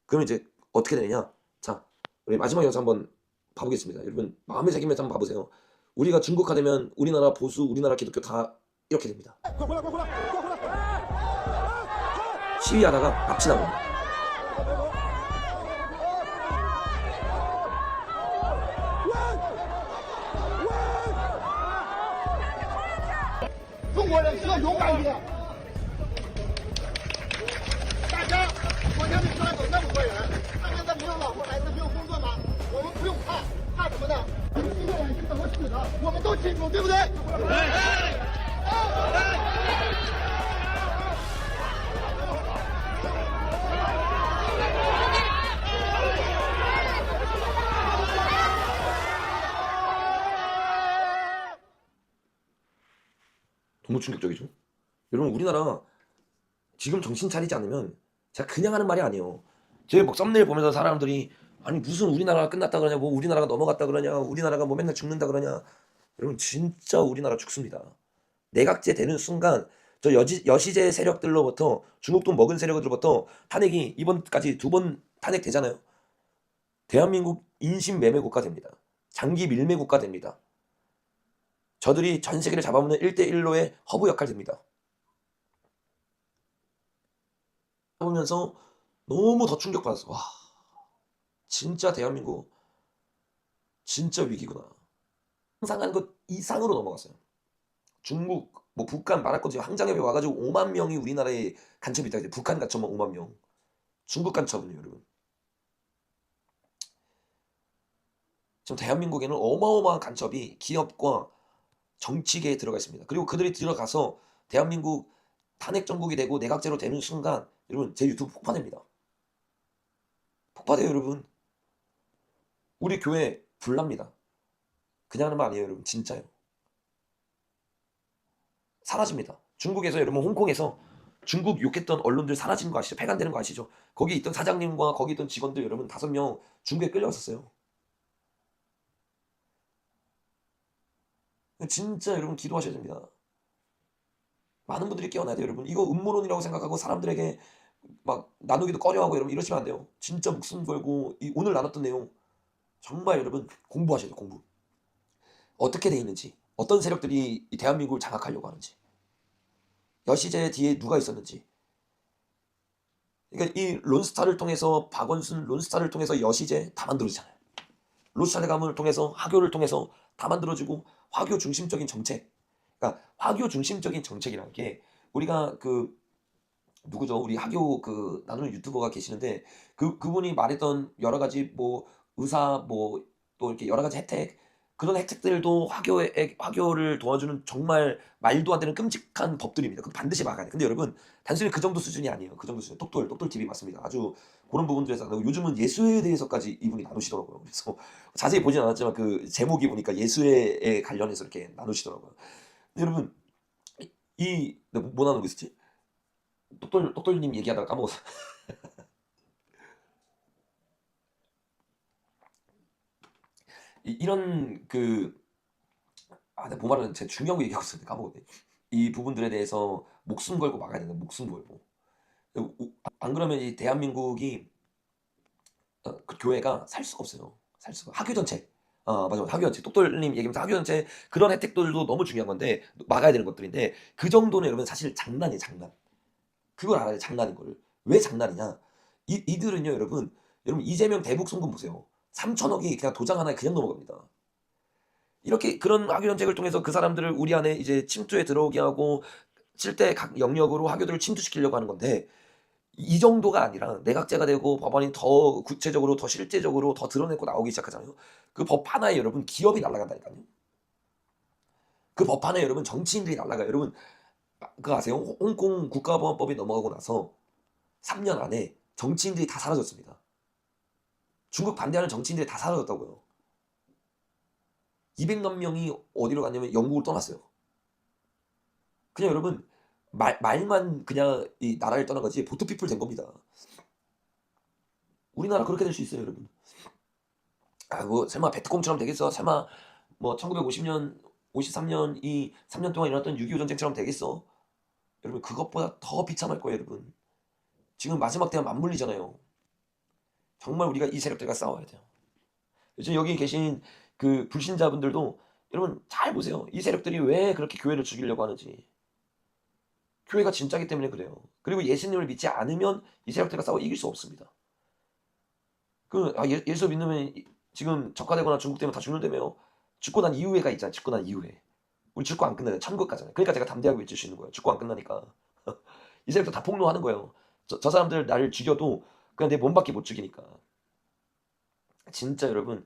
S1: 그러면 이제 어떻게 되느냐? 자, 우리 마지막 영상 한번 봐보겠습니다. 여러분 마음에 새기면서 한번 봐보세요. 우리가 중국화되면 우리나라 보수, 우리나라 기독교 다 이렇게 됩니다. 시위하다가 납치 나옵니다.
S3: 中国人需要勇敢一点。大家昨天被抓走那么多人，他现在没有老婆孩子，没有工作吗？我们不用怕，怕什么呢？这个人是怎么死的，我们都清楚，对不对？
S1: 너무 충격적이죠. 여러분 우리나라 지금 정신 차리지 않으면 제가 그냥 하는 말이 아니에요. 제 막 썸네일 보면서 사람들이 아니 무슨 우리나라가 끝났다 그러냐, 뭐 우리나라가 넘어갔다 그러냐, 우리나라가 뭐 맨날 죽는다 그러냐. 여러분 진짜 우리나라 죽습니다. 내각제 되는 순간 저 여시제 세력들로부터 중국 돈 먹은 세력들로부터 탄핵이 이번까지 2번 탄핵 되잖아요. 대한민국 인신 매매 국가 됩니다. 장기 밀매 국가 됩니다. 저들이 전 세계를 잡아먹는 1대1로의 허브 역할 됩니다. 보면서 너무 더 충격받았어. 와, 진짜 대한민국 진짜 위기구나. 상상한 것 이상으로 넘어갔어요. 중국, 뭐 북한 말할 거지 항장협에 와가지고 5만 명이 우리나라에 간첩이 있다. 북한 간첩만 5만 명. 중국 간첩은요, 여러분. 지금 대한민국에는 어마어마한 간첩이 기업과 정치계에 들어가 있습니다. 그리고 그들이 들어가서 대한민국 탄핵 정국이 되고 내각제로 되는 순간 여러분 제 유튜브 폭파됩니다. 폭파돼요, 여러분. 우리 교회 불납니다. 그냥 하는 말 아니에요, 여러분. 진짜요. 사라집니다. 중국에서 여러분 홍콩에서 중국 욕했던 언론들 사라지는 거 아시죠? 폐간되는 거 아시죠? 거기 있던 사장님과 거기 있던 직원들 여러분 5명 중국에 끌려갔었어요. 진짜 여러분 기도하셔야 됩니다. 많은 분들이 깨어나야 돼요, 여러분. 이거 음모론이라고 생각하고 사람들에게 막 나누기도 꺼려하고 여러분 이러시면 안 돼요. 진짜 목숨 걸고 오늘 나눴던 내용 정말 여러분 공부하셔야 돼요, 공부. 어떻게 돼 있는지, 어떤 세력들이 이 대한민국을 장악하려고 하는지, 여시제 뒤에 누가 있었는지. 그러니까 이 론스타를 통해서 박원순 론스타를 통해서 여시제 다 만들어지잖아요. 로스차르 가문을 통해서 화교를 통해서 다 만들어지고 화교 중심적인 정책. 그러니까 화교 중심적인 정책이라는 게 우리가 그 누구죠? 우리 화교 그 나누는 유튜버가 계시는데 그분이 말했던 여러 가지 뭐 의사 뭐 또 이렇게 여러 가지 혜택 그런 혜택들도 화교를 도와주는 정말 말도 안 되는 끔찍한 법들입니다. 그 반드시 막아야 돼. 근데 여러분 단순히 그 정도 수준이 아니에요. 그 정도 수준. 똑돌 TV 맞습니다. 아주 그런 부분들에서 요즘은 예수에 대해서까지 이분이 나누시더라고요. 그래서 자세히 보진 않았지만 그 제목이 보니까 예수에 관련해서 이렇게 나누시더라고요. 근데 여러분 뭐 나누고 있었지? 똑돌님 얘기하다가 까먹었어. 이런 내가 뭐 말하는 제 중요한 거 얘기하고 있었는데 까먹었네. 이 부분들에 대해서 목숨 걸고 막아야 된다. 목숨 걸고. 안 그러면 이 대한민국이 그 교회가 살 수가 없어요. 살 수가. 학교 전체. 맞아. 학교 전체. 똑돌님 얘기하면서 학교 전체 그런 혜택들도 너무 중요한 건데 막아야 되는 것들인데 그 정도는 여러분 사실 장난이에요, 장난. 그걸 알아야 돼, 장난인 거를. 왜 장난이냐? 이들은요, 여러분 이재명 대북 송금 보세요. 3천억이 그냥 도장 하나에 그냥 넘어갑니다. 이렇게 그런 학교 정책을 통해서 그 사람들을 우리 안에 이제 침투에 들어오게 하고 실제 각 영역으로 학교들을 침투시키려고 하는 건데 이 정도가 아니라 내각제가 되고 법안이 더 구체적으로 더 실제적으로 더 드러내고 나오기 시작하잖아요. 그 법 하나에 여러분 기업이 날아간다니까요. 그 법 하나에 여러분 정치인들이 날아가요. 여러분 그거 아세요? 홍콩 국가보안법이 넘어가고 나서 3년 안에 정치인들이 다 사라졌습니다. 중국 반대하는 정치인들이 다 사라졌다고요. 200만 명이 어디로 갔냐면 영국을 떠났어요. 그냥 여러분 말만 그냥 이 나라를 떠난 거지 보트피플 된 겁니다. 우리나라 그렇게 될 수 있어요, 여러분. 뭐 설마 베트콩처럼 되겠어? 설마 뭐 1950년, 53년 이 3년 동안 일어났던 6.25 전쟁처럼 되겠어? 여러분 그것보다 더 비참할 거예요, 여러분. 지금 마지막 대화 맞물리잖아요. 정말 우리가 이 세력들과 싸워야 돼요. 요즘 여기 계신 그 불신자분들도 여러분 잘 보세요. 이 세력들이 왜 그렇게 교회를 죽이려고 하는지. 교회가 진짜기 때문에 그래요. 그리고 예수님을 믿지 않으면 이 세력들과 싸워 이길 수 없습니다. 예수 믿으면 지금 적화되거나 중국되면 다 죽는다며요. 죽고 난 이후에가 있잖아요. 죽고 난 이후에. 우리 죽고 안 끝나요. 천국 가잖아요. 그러니까 제가 담대하게 외칠 수 있는 거예요. 죽고 안 끝나니까. 이 세력도 다 폭로하는 거예요. 저 사람들 나를 죽여도 그냥 내 몸밖에 못 죽이니까. 진짜 여러분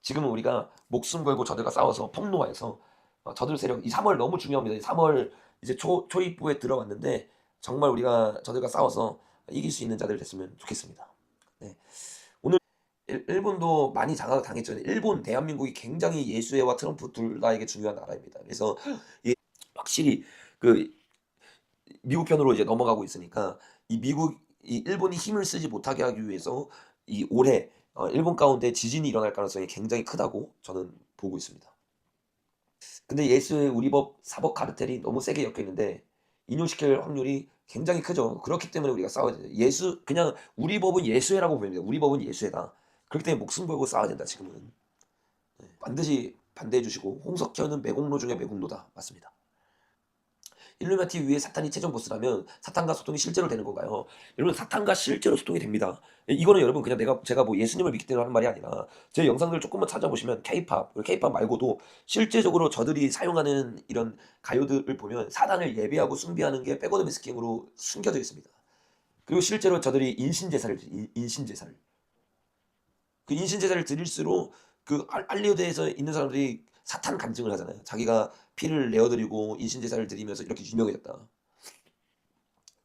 S1: 지금은 우리가 목숨 걸고 저들과 싸워서 폭로해서 저들 세력 이 3월 너무 중요합니다. 이 3월 이제 초입부에 들어왔는데 정말 우리가 저들과 싸워서 이길 수 있는 자들 됐으면 좋겠습니다. 네. 오늘 일본도 많이 장악을 당했죠. 일본, 대한민국이 굉장히 예수회와 트럼프 둘 다에게 중요한 나라입니다. 그래서 확실히 그 미국 편으로 이제 넘어가고 있으니까 이 일본이 힘을 쓰지 못하게 하기 위해서 이 올해 일본 가운데 지진이 일어날 가능성이 굉장히 크다고 저는 보고 있습니다. 근데 예수의 우리법 사법 카르텔이 너무 세게 엮여 있는데 인용시킬 확률이 굉장히 크죠. 그렇기 때문에 우리가 싸워야 돼요. 그냥 우리 법은 예수회라고 보입니다. 우리 법은 예수회다. 그렇기 때문에 목숨 걸고 싸워야 된다. 지금은 반드시 반대해 주시고 홍석현은 매국노 중에 매국노다. 맞습니다. 일루미나티 위에 사탄이 최종 보스라면 사탄과 소통이 실제로 되는 건가요? 여러분 사탄과 실제로 소통이 됩니다. 이거는 여러분 그냥 제가 뭐 예수님을 믿기 때문에 하는 말이 아니라 제 영상들 조금만 찾아보시면 K-팝 말고도 실제적으로 저들이 사용하는 이런 가요들을 보면 사단을 예배하고 숭배하는 게 백워드 스킹으로 숨겨져 있습니다. 그리고 실제로 저들이 인신제사를 그 인신제사를 드릴수록 그 할리우드에서 있는 사람들이 사탄 간증을 하잖아요. 자기가 피를 내어드리고 인신제사를 드리면서 이렇게 유명해졌다.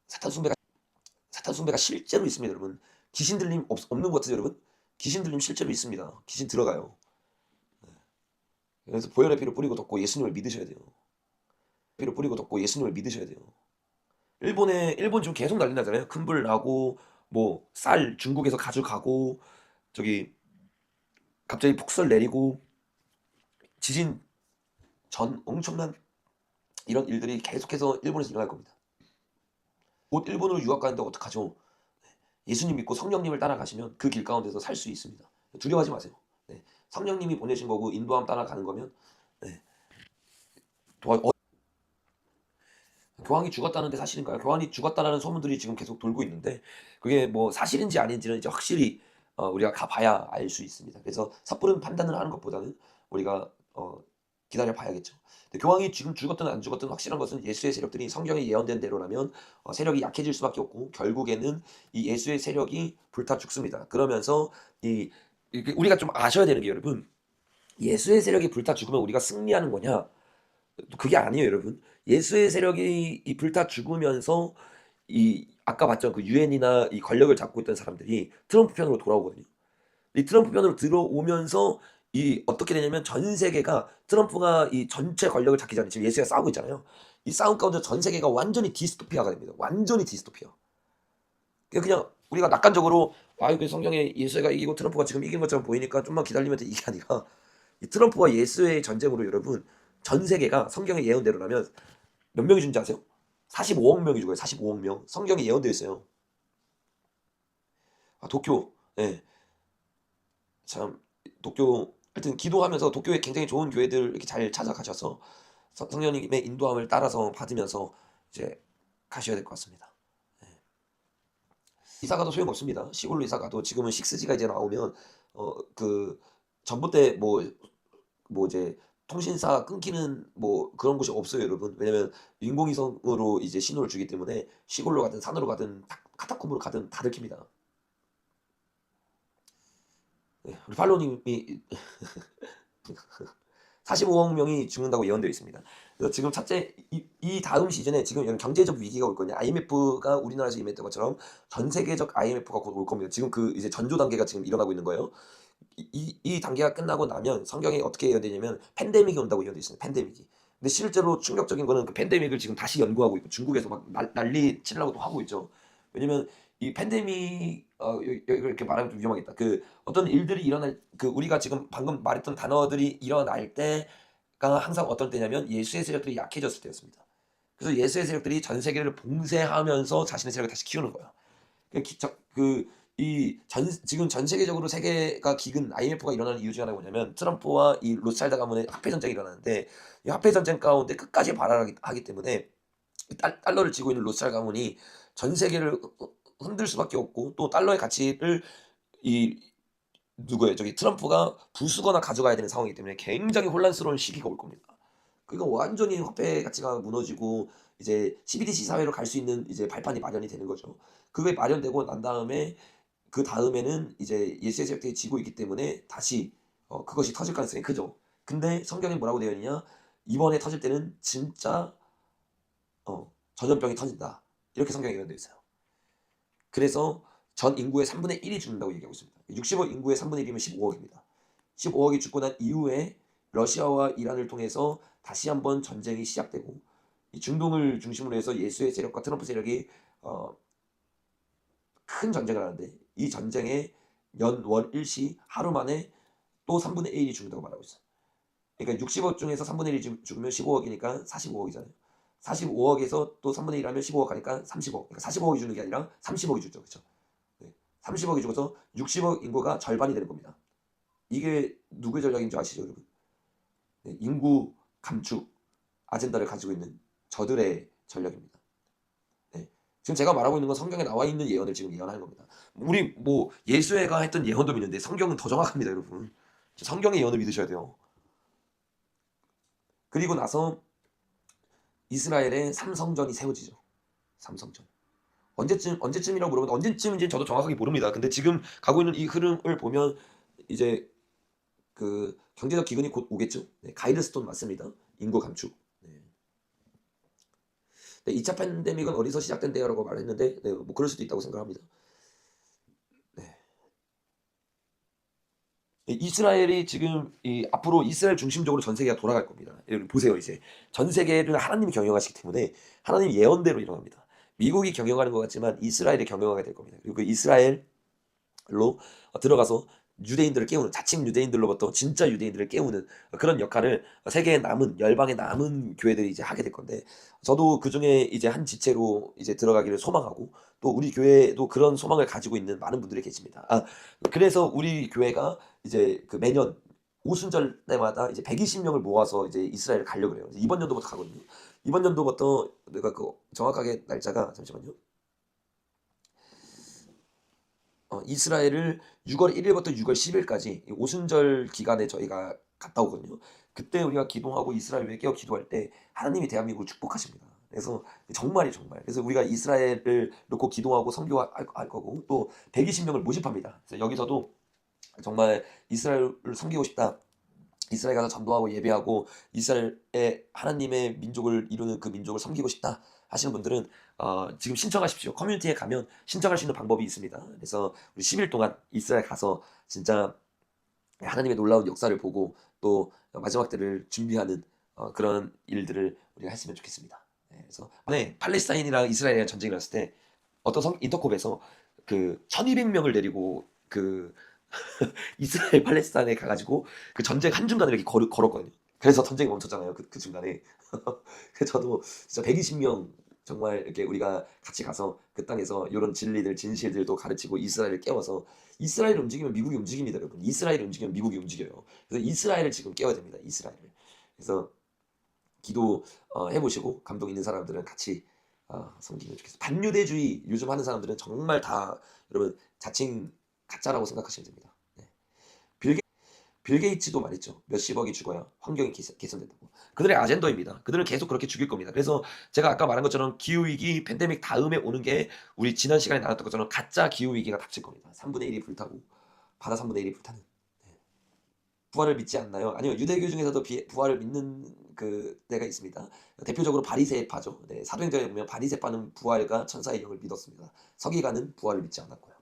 S1: 사탄 숭배가 실제로 있습니다, 여러분. 귀신 들림 없는 것 같아요, 여러분? 귀신 들림 실제로 있습니다. 귀신 들어가요. 그래서 보혈의 피를 뿌리고 덮고 예수님을 믿으셔야 돼요. 피를 뿌리고 덮고 예수님을 믿으셔야 돼요. 일본 지금 계속 난리 나잖아요. 큰불 나고 뭐 쌀 중국에서 가져가고 저기 갑자기 폭설 내리고 지진 전 엄청난 이런 일들이 계속해서 일본에서 일어날 겁니다. 곧 일본으로 유학 가는데 어떡하죠? 예수님 믿고 성령님을 따라가시면 그 길 가운데서 살 수 있습니다. 두려워하지 마세요. 네. 성령님이 보내신 거고 인도함 따라가는 거면 네. 교황이 죽었다는데 사실인가요? 교황이 죽었다라는 소문들이 지금 계속 돌고 있는데 그게 뭐 사실인지 아닌지는 이제 확실히 우리가 가봐야 알 수 있습니다. 그래서 섣부른 판단을 하는 것보다는 우리가 기다려 봐야겠죠. 근데 교황이 지금 죽었든 안 죽었든 확실한 것은 예수의 세력들이 성경에 예언된 대로라면 세력이 약해질 수밖에 없고 결국에는 이 예수의 세력이 불타 죽습니다. 그러면서 우리가 좀 아셔야 되는 게 여러분 예수의 세력이 불타 죽으면 우리가 승리하는 거냐? 그게 아니에요, 여러분. 예수의 세력이 이 불타 죽으면서 이 아까 봤죠 그 유엔이나 이 권력을 잡고 있던 사람들이 트럼프 편으로 돌아오거든요. 이 트럼프 편으로 들어오면서 이 어떻게 되냐면 전 세계가 트럼프가 이 전체 권력을 잡기 전에 지금 예수가 싸우고 있잖아요. 이 싸움 가운데 전 세계가 완전히 디스토피아가 됩니다. 완전히 디스토피아. 그냥 우리가 낙관적으로 그 성경에 예수가 이기고 트럼프가 지금 이긴 것처럼 보이니까 좀만 기다리면 돼 이게 아니라 이 트럼프와 예수의 전쟁으로 여러분 전 세계가 성경의 예언대로라면 몇 명이 죽는지 아세요? 45억 명이 죽어요. 45억 명. 성경에 예언되어 있어요. 도쿄. 예. 참 도쿄 하여튼 기도하면서 도쿄에 굉장히 좋은 교회들 이렇게 잘 찾아가셔서 성령님의 인도함을 따라서 받으면서 이제 가셔야 될 것 같습니다. 예. 이사가도 소용없습니다. 시골로 이사가도 지금은 6G가 이제 나오면 그 전봇대 뭐 이제 통신사 끊기는 뭐 그런 곳이 없어요, 여러분. 왜냐면 인공위성으로 이제 신호를 주기 때문에 시골로 가든 산으로 가든 카타콤으로 가든 다 들킵니다. 네, 우리 팔로님이 45억 명이 죽는다고 예언되어 있습니다. 그래서 지금 첫째 이 다음 시즌에 지금 이런 경제적 위기가 올 거냐. IMF가 우리나라에서 임했던 것처럼 전 세계적 IMF가 곧 올 겁니다. 지금 그 이제 전조 단계가 지금 일어나고 있는 거예요. 이 단계가 끝나고 나면 성경에 어떻게 예언되냐면 팬데믹이 온다고 예언되어 있습니다. 팬데믹이. 근데 실제로 충격적인 거는 그 팬데믹을 지금 다시 연구하고 있고 중국에서 막 난리 치려고도 하고 있죠. 왜냐면 이 팬데믹 이렇게 말하면 좀 위험하겠다. 그 어떤 일들이 일어날 그 우리가 지금 방금 말했던 단어들이 일어날 때가 항상 어떤 때냐면 예수의 세력들이 약해졌을 때였습니다. 그래서 예수의 세력들이 전 세계를 봉쇄하면서 자신의 세력을 다시 키우는 거야. 지금 전 세계적으로 세계가 기근 IMF가 일어나는 이유 중에 하나가 뭐냐면 트럼프와 이 로스차일드 가문의 화폐 전쟁이 일어나는데 이 화폐 전쟁 가운데 끝까지 발언하기 때문에 달러를 쥐고 있는 로스차일드 가문이 전 세계를 흔들 수밖에 없고 또 달러의 가치를 저기 트럼프가 부수거나 가져가야 되는 상황이기 때문에 굉장히 혼란스러운 시기가 올 겁니다. 그러니까 완전히 화폐 가치가 무너지고 이제 CBDC 사회로 갈 수 있는 이제 발판이 마련이 되는 거죠. 그게 마련되고 난 다음에 그 다음에는 이제 예수의 세력들이 지고 있기 때문에 다시 그것이 터질 가능성이 크죠. 근데 성경에 뭐라고 되어 있느냐? 이번에 터질 때는 진짜 전염병이 터진다. 이렇게 성경에 예언되어 있어요. 그래서 전 인구의 3분의 1이 죽는다고 얘기하고 있습니다. 60억 인구의 3분의 1이면 15억입니다. 15억이 죽고 난 이후에 러시아와 이란을 통해서 다시 한번 전쟁이 시작되고 이 중동을 중심으로 해서 예수의 세력과 트럼프 세력이 큰 전쟁을 하는데 이 전쟁에 연월 일시 하루 만에 또 3분의 1이 죽는다고 말하고 있어요. 그러니까 60억 중에서 3분의 1이 죽으면 15억이니까 45억이잖아요. 45억에서 또 3분의 1 하면 15억 하니까 30억. 그러니까 45억이 죽는 게 아니라 30억이 죽죠. 그렇죠? 네. 30억이 죽어서 60억 인구가 절반이 되는 겁니다. 이게 누구의 전략인 줄 아시죠, 여러분? 네. 인구 감축 아젠다를 가지고 있는 저들의 전략입니다. 네. 지금 제가 말하고 있는 건 성경에 나와 있는 예언을 지금 예언하는 겁니다. 우리 뭐 예수회가 했던 예언도 믿는데 성경은 더 정확합니다, 여러분. 성경의 예언을 믿으셔야 돼요. 그리고 나서 이스라엘의 삼성전이 세워지죠. 삼성전. 언제쯤이라고 물어보면 언제쯤인지 저도 정확하게 모릅니다. 근데 지금 가고 있는 이 흐름을 보면 이제 그 경제적 기근이 곧 오겠죠. 네, 가이드스톤 맞습니다. 인구 감축. 네. 네, 2차 팬데믹은 어디서 시작된대요라고 말했는데 네, 뭐 그럴 수도 있다고 생각합니다. 네. 이스라엘이 지금 앞으로 이스라엘 중심적으로 전 세계가 돌아갈 겁니다. 여러분 보세요. 이제 전 세계를 하나님이 경영하시기 때문에 하나님 예언대로 일어납니다. 미국이 경영하는 것 같지만 이스라엘이 경영하게 될 겁니다. 그리고 그 이스라엘로 들어가서 유대인들을 깨우는, 자칭 유대인들로부터 진짜 유대인들을 깨우는 그런 역할을 세계에 남은, 열방에 남은 교회들이 이제 하게 될 건데, 저도 그 중에 이제 한 지체로 이제 들어가기를 소망하고, 또 우리 교회도 그런 소망을 가지고 있는 많은 분들이 계십니다. 그래서 우리 교회가 이제 그 매년 오순절 때마다 이제 120명을 모아서 이제 이스라엘을 가려고 그래요. 이번 연도부터 가거든요. 이번 연도부터 내가 그 정확하게 날짜가, 잠시만요. 이스라엘을 6월 1일부터 6월 10일까지 오순절 기간에 저희가 갔다 오거든요. 그때 우리가 기도하고 이스라엘 외교 기도할 때 하나님이 대한민국을 축복하십니다. 그래서 정말. 그래서 우리가 이스라엘을 놓고 기도하고 선교할 거고, 또 120명을 모집합니다. 그래서 여기서도 정말 이스라엘을 섬기고 싶다, 이스라엘 가서 전도하고 예배하고 이스라엘의 하나님의 민족을 이루는 그 민족을 섬기고 싶다 하시는 분들은 지금 신청하십시오. 커뮤니티에 가면 신청할 수 있는 방법이 있습니다. 그래서 우리 10일 동안 이스라엘 가서 진짜 하나님의 놀라운 역사를 보고 또 마지막 때를 준비하는 그런 일들을 우리가 했으면 좋겠습니다. 네, 그래서 팔레스타인이랑 이스라엘이랑 전쟁이 났을 때 어떤 인터콥에서 그 1200명을 데리고 그 이스라엘 팔레스타인에 가가지고 그 전쟁 한중간을 이렇게 걸었거든요. 그래서 전쟁이 멈췄잖아요. 그 중간에. 그래서 저도 진짜 120명 정말 이렇게 우리가 같이 가서 그 땅에서 이런 진리들, 진실들도 가르치고 이스라엘을 깨워서, 이스라엘을 움직이면 미국이 움직입니다, 여러분. 이스라엘을 움직이면 미국이 움직여요. 그래서 이스라엘을 지금 깨워야 됩니다. 이스라엘을. 그래서 기도 해보시고 감동 있는 사람들은 같이 섬기면 좋겠어요. 반유대주의 요즘 하는 사람들은 정말 다 여러분 자칭 가짜라고 생각하시면 됩니다. 네. 빌 게이츠도 말했죠. 몇십억이 죽어야 환경이 개선된다고. 그들의 아젠더입니다. 그들은 계속 그렇게 죽일 겁니다. 그래서 제가 아까 말한 것처럼 기후위기, 팬데믹 다음에 오는 게 우리 지난 시간에 나눴던 것처럼 가짜 기후위기가 닥칠 겁니다. 3분의 1이 불타고 바다 3분의 1이 불타는. 네. 부활을 믿지 않나요? 아니요. 유대교 중에서도 부활을 믿는 그 때가 있습니다. 대표적으로 바리새파죠. 네, 사도행전에 보면 바리새파는 부활과 천사의 영을 믿었습니다. 서기관은 부활을 믿지 않았고요.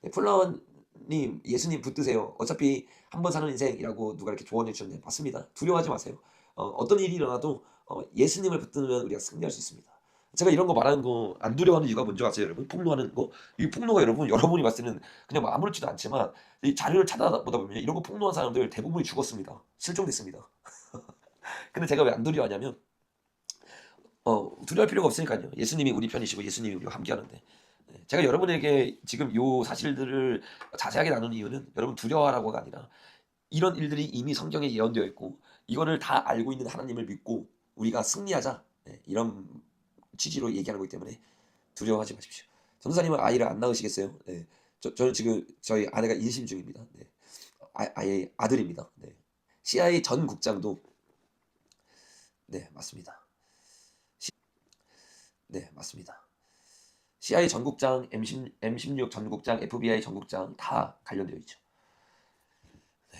S1: 네, 플라워님, 예수님 붙드세요. 어차피 한 번 사는 인생이라고 누가 이렇게 조언해 주셨는데 맞습니다. 두려워하지 마세요. 어떤 일이 일어나도 예수님을 붙들면 우리가 승리할 수 있습니다. 제가 이런 거 말하는 거 안 두려워하는 이유가 뭔지 아세요, 여러분? 폭로하는 거. 이 폭로가 여러분이 봤을 때는 그냥 뭐 아무렇지도 않지만 이 자료를 찾아보다 보면 이런 거 폭로한 사람들 대부분이 죽었습니다. 실종됐습니다. 근데 제가 왜 안 두려워하냐면 두려워할 필요가 없으니까요. 예수님이 우리 편이시고 예수님이 우리와 함께하는데. 네, 제가 여러분에게 지금 요 사실들을 자세하게 나눈 이유는 여러분 두려워하라고가 아니라 이런 일들이 이미 성경에 예언되어 있고 이거를 다 알고 있는 하나님을 믿고 우리가 승리하자, 네, 이런 취지로 얘기하는 거기 때문에 두려워하지 마십시오. 전도사님은 아이를 안 낳으시겠어요? 네, 저는 지금 저희 아내가 임신 중입니다. 네, 아예 아들입니다. 네. CIA 전 국장도 네 맞습니다. 네 맞습니다. CIA 전국장, M16 전국장, FBI 전국장 다 관련되어 있죠. 네.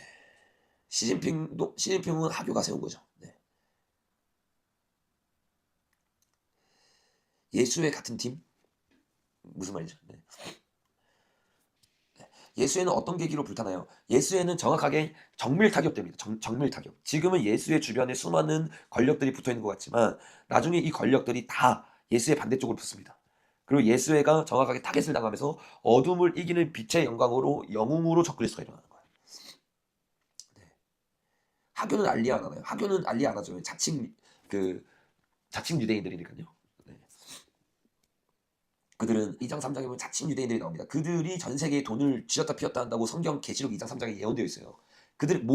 S1: 시진핑은 하교가 세운 거죠. 네. 예수의 같은 팀? 무슨 말이죠? 네. 예수에는 어떤 계기로 불타나요? 예수에는 정확하게 정밀 타격됩니다. 정밀 타격. 지금은 예수의 주변에 수많은 권력들이 붙어 있는 것 같지만 나중에 이 권력들이 다 예수의 반대쪽으로 붙습니다. 그리고 예수회가 정확하게 타겟을 당하면서 어둠을 이기는 빛의 영웅으로 적그리스도가 일어나는 거예요. 네. 하교는 알리 안 하나요? 하교는 알리 안 하죠. 자칭 유대인들이니까요. 네. 그들은 2장 3장에 보면 자칭 유대인들이 나옵니다. 그들이 전 세계에 돈을 쥐었다 피웠다 한다고 성경 계시록 2장 3장에 예언되어 있어요. 그들이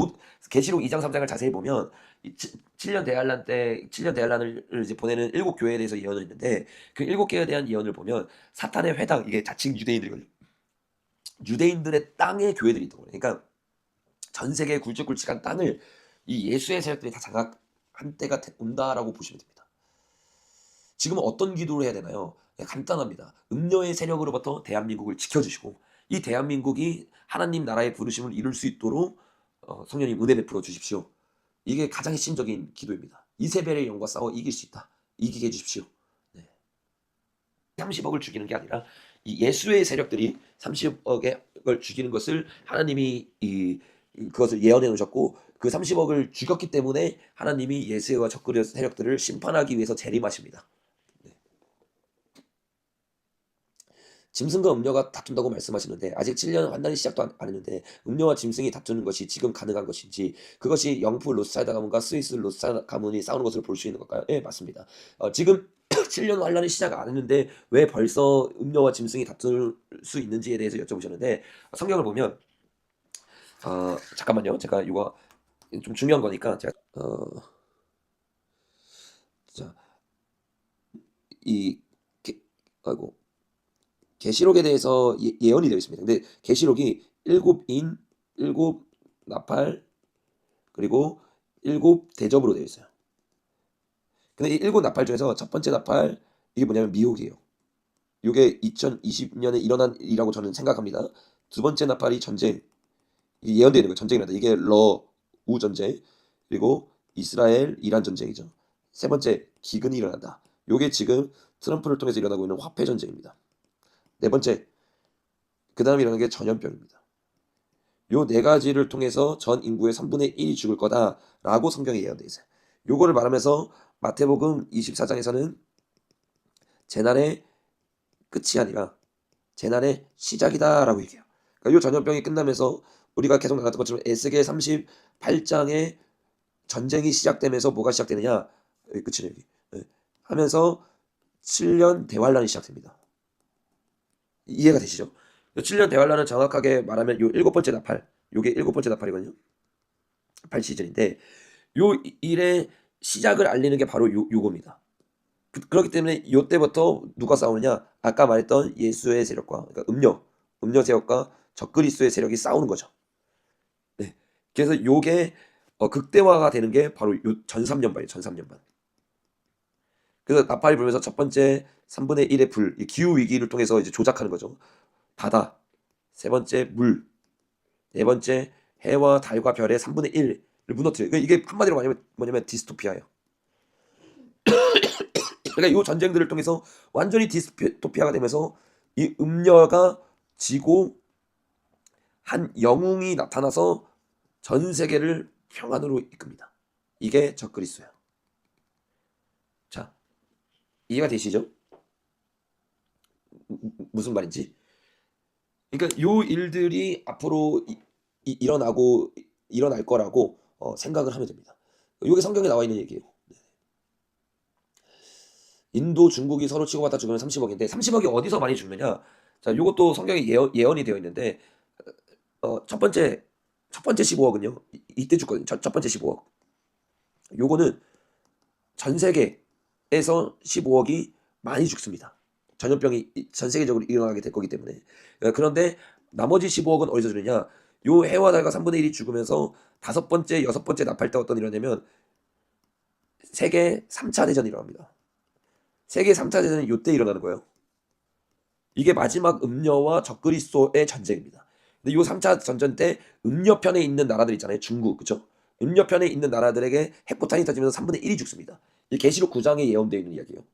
S1: 계시록 2장 3장을 자세히 보면 7년 대환란 때 7년 대환란을 이제 보내는 7교회에 대해서 예언을 했는데 그 7개에 대한 예언을 보면 사탄의 회당 이게 자칭 유대인들이거든요. 유대인들의 땅의 교회들이 있다고 그래요. 그러니까 전 세계의 굵직굵직한 땅을 이 예수의 세력들이 다 장악한 때가 온다라고 보시면 됩니다. 지금은 어떤 기도를 해야 되나요? 간단합니다. 음녀의 세력으로부터 대한민국을 지켜주시고 이 대한민국이 하나님 나라의 부르심을 이룰 수 있도록 성령님 은혜 베풀어 주십시오. 이게 가장 핵심적인 기도입니다. 이세벨의 영과 싸워 이길 수 있다. 이기게 해주십시오. 네. 30억을 죽이는 게 아니라 이 예수의 세력들이 30억을 죽이는 것을 하나님이 그것을 예언해 놓으셨고 그 30억을 죽였기 때문에 하나님이 예수와 적그리 세력들을 심판하기 위해서 재림하십니다. 네. 짐승과 음녀가 다툰다고 말씀하시는데 아직 7년 환난이 시작도 안 했는데 음녀와 짐승이 다투는 것이 지금 가능한 것인지 그것이 영프 로스차일드 가문과 스위스 로스차일드 가문이 싸우는 것으로 볼 수 있는 걸까요? 네, 맞습니다. 지금 7년 환란이 시작 안 했는데 왜 벌써 음녀와 짐승이 다툴 수 있는지에 대해서 여쭤보셨는데 성경을 보면 잠깐만요. 제가 이거 좀 중요한 거니까 제가 자, 아이고 계시록에 대해서 예언이 되어 있습니다. 근데 계시록이 7인, 7나팔 그리고 7대접으로 되어 있어요. 근데 이 7나팔 중에서 첫 번째 나팔 이게 뭐냐면 미혹이에요. 이게 2020년에 일어난 일이라고 저는 생각합니다. 두 번째 나팔이 전쟁, 이게 예언되는 거예요. 전쟁이란다. 이게 러우 전쟁 그리고 이스라엘 이란 전쟁이죠. 세 번째 기근이 일어난다. 이게 지금 트럼프를 통해서 일어나고 있는 화폐 전쟁입니다. 네 번째 그 다음에 일어나는 게 전염병입니다. 요 네 가지를 통해서 전 인구의 3분의 1이 죽을 거다라고 성경에 예언되어 있어요. 요거를 말하면서 마태복음 24장에서는 재난의 끝이 아니라 재난의 시작이다라고 얘기해요. 그러니까 요 전염병이 끝나면서 우리가 계속 나갔던 것처럼 에스겔 38장에 전쟁이 시작되면서 뭐가 시작되느냐? 끝이네 여기. 네. 하면서 7년 대환란이 시작됩니다. 이해가 되시죠? 7년 대환란은 정확하게 말하면 요 7번째 나팔, 요게 7번째 나팔이거든요. 8시즌인데 요 일의 시작을 알리는 게 바로 요겁니다. 그렇기 때문에 요때부터 누가 싸우느냐? 아까 말했던 예수의 세력과 그러니까 음녀 세력과 적그리스도의 세력이 싸우는 거죠. 네. 그래서 요게 극대화가 되는 게 바로 요 전삼년반이에요. 전삼년반. 그래서 나팔이 불면서 첫 번째 3분의 1의 불, 이 기후 위기를 통해서 이제 조작하는 거죠. 바다, 세 번째 물, 네 번째 해와 달과 별의 3분의 1을 무너뜨려요. 이게 한마디로 뭐냐면 디스토피아예요. 그러니까 이 전쟁들을 통해서 완전히 디스토피아가 되면서 이 음녀가 지고 한 영웅이 나타나서 전 세계를 평안으로 이끕니다. 이게 적그리스도예요. 자, 이해가 되시죠? 무슨 말인지. 그러니까 요 일들이 앞으로 일어날 거라고 생각을 하면 됩니다. 이게 성경에 나와 있는 얘기예요. 인도, 중국이 서로 치고받다 죽으면 30억인데 30억이 어디서 많이 죽느냐? 자, 요것도 성경에 예언이 되어 있는데 첫 번째 15억은요. 이때 죽거든요. 첫 번째 15억. 요거는 전 세계에서 15억이 많이 죽습니다. 전염병이 전 세계적으로 일어나게 될 거기 때문에. 그런데 나머지 15억은 어디서 죽느냐? 요 해와 달과 3분의 1이 죽으면서 다섯 번째, 여섯 번째 나팔 때 어떤 일이 일어나냐면 세계 3차 대전이 일어납니다. 세계 3차 대전은 요때 일어나는 거예요. 이게 마지막 음녀와 적그리스도의 전쟁입니다. 근데 요 3차 전쟁 때 음녀편에 있는 나라들 있잖아요. 중국, 그쵸? 음녀편에 있는 나라들에게 핵폭탄이 터지면서 3분의 1이 죽습니다. 이 계시록 9장에 예언되어 있는 이야기예요.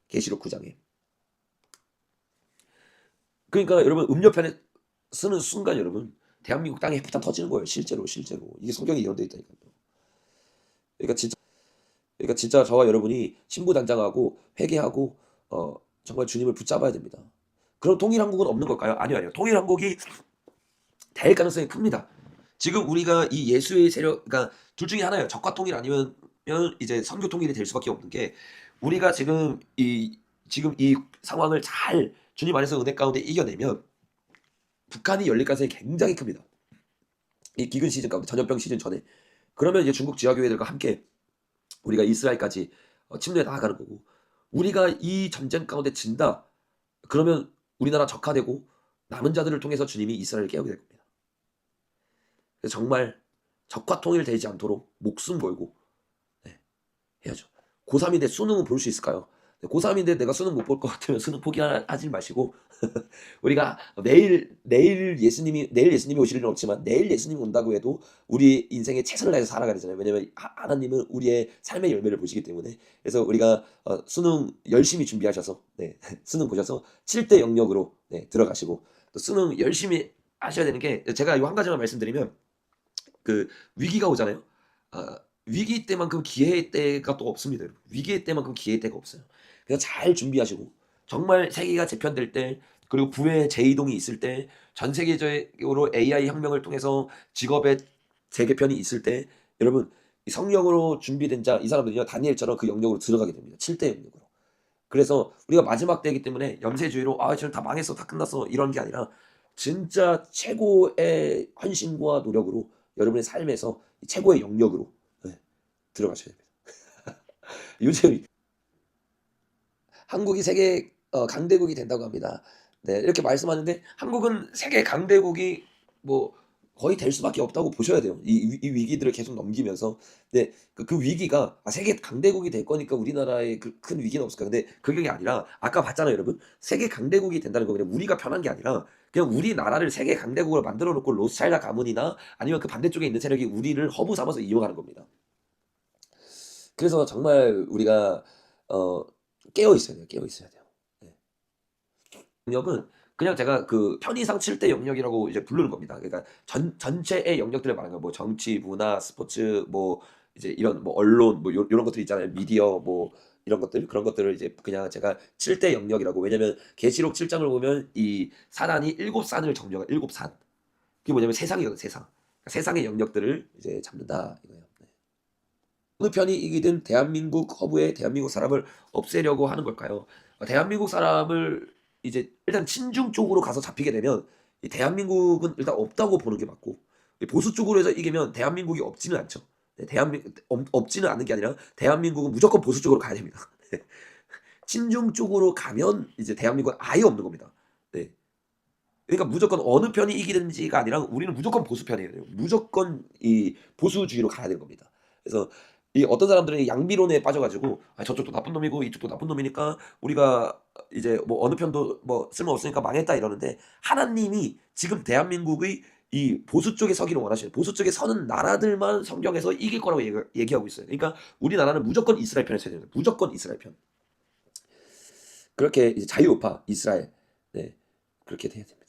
S1: 계시록 9장에. 그러니까 여러분 음녀편에 쓰는 순간 여러분 대한민국 땅에 핵폭탄 터지는 거예요. 실제로. 이게 성경에 예언되어 있다니까요. 그러니까 진짜 저와 여러분이 신부단장하고 회개하고 정말 주님을 붙잡아야 됩니다. 그럼 통일한국은 없는 걸까요? 아니요. 통일한국이 될 가능성이 큽니다. 지금 우리가 이 예수의 세력, 그러니까 둘 중에 하나예요. 적과 통일 아니면 이제 선교 통일이 될 수밖에 없는 게 우리가 지금 이 상황을 잘 주님 안에서 은혜 가운데 이겨내면 북한이 열릴 가능성이 굉장히 큽니다. 이 기근 시즌 가운데 전염병 시즌 전에 그러면 이제 중국 지하교회들과 함께 우리가 이스라엘까지 침례에 나아가는 거고 우리가 이 전쟁 가운데 진다 그러면 우리나라 적화되고 남은 자들을 통해서 주님이 이스라엘을 깨우게 될 겁니다. 그래서 정말 적화 통일되지 않도록 목숨 걸고 네, 해야죠. 고3인데 수능은 볼 수 있을까요? 고3인데 내가 수능 못 볼 것 같으면 수능 포기하지 마시고 우리가 내일 예수님이 오실 일은 없지만 내일 예수님이 온다고 해도 우리 인생에 최선을 다해서 살아가야 되잖아요. 왜냐면 하나님은 우리의 삶의 열매를 보시기 때문에. 그래서 우리가 수능 열심히 준비하셔서 네, 수능 보셔서 7대 영역으로 네, 들어가시고 또 수능 열심히 하셔야 되는 게 제가 요 한 가지만 말씀드리면 그 위기가 오잖아요. 위기 때만큼 기회의 때가 또 없습니다. 여러분. 위기의 때만큼 기회의 때가 없어요. 그래서 잘 준비하시고 정말 세계가 재편될 때 그리고 부의 재이동이 있을 때 전 세계적으로 AI 혁명을 통해서 직업의 재개편이 있을 때 여러분 이 성령으로 준비된 자 이 사람들이요 다니엘처럼 그 영역으로 들어가게 됩니다. 7대 영역으로. 그래서 우리가 마지막 때이기 때문에 염세주의로 지금 다 망했어 다 끝났어 이런 게 아니라 진짜 최고의 헌신과 노력으로 여러분의 삶에서 최고의 영역으로 네, 들어가셔야 됩니다. 요즘 한국이 세계 강대국이 된다고 합니다. 네, 이렇게 말씀하는데 한국은 세계 강대국이 뭐 거의 될 수밖에 없다고 보셔야 돼요. 이 위기들을 계속 넘기면서. 네, 그 위기가 세계 강대국이 될 거니까 우리나라에 큰 위기는 없을까? 근데 그게 아니라 아까 봤잖아요, 여러분. 세계 강대국이 된다는 거 그냥 우리가 편한 게 아니라 그냥 우리나라를 세계 강대국으로 만들어 놓고 로스차일드 가문이나 아니면 그 반대쪽에 있는 세력이 우리를 허브 삼아서 이용하는 겁니다. 그래서 정말 우리가 깨어 있어야 돼요. 깨어 있어야 돼요. 네. 영역은 그냥 제가 그 편의상 7대 영역이라고 이제 부르는 겁니다. 그러니까 전체의 영역들을 말하는 거예요. 뭐 정치, 문화, 스포츠, 뭐 이제 이런 뭐 언론, 뭐 요런 것들 있잖아요. 미디어, 뭐 이런 것들 그런 것들을 이제 그냥 제가 7대 영역이라고. 왜냐면 계시록 7장을 보면 이 사단이 7산을 점령한 7산. 그게 뭐냐면 세상이거든, 세상. 그러니까 세상의 영역들을 이제 잡는다 이거예요. 네. 어느 편이 이기든 대한민국 허브에 대한민국 사람을 없애려고 하는 걸까요? 대한민국 사람을 이제 일단 친중 쪽으로 가서 잡히게 되면 이 대한민국은 일단 없다고 보는 게 맞고 보수 쪽으로 해서 이기면 대한민국이 없지는 않죠. 네, 없지는 않은 게 아니라 대한민국은 무조건 보수 쪽으로 가야 됩니다. 네. 친중 쪽으로 가면 이제 대한민국은 아예 없는 겁니다. 네. 그러니까 무조건 어느 편이 이기든지가 아니라 우리는 무조건 보수 편이에요. 무조건 이 보수주의로 가야 되는 겁니다. 그래서 이 어떤 사람들은 양비론에 빠져가지고 저쪽도 나쁜 놈이고 이쪽도 나쁜 놈이니까 우리가 이제 뭐 어느 편도 뭐 쓸모없으니까 망했다 이러는데 하나님이 지금 대한민국의 이 보수 쪽에 서기를 원하시는 보수 쪽에 서는 나라들만 성경에서 이길 거라고 얘기하고 있어요. 그러니까 우리나라는 무조건 이스라엘 편에 서야 됩니다. 무조건 이스라엘 편. 그렇게 이제 자유우파 이스라엘 네 그렇게 돼야 됩니다.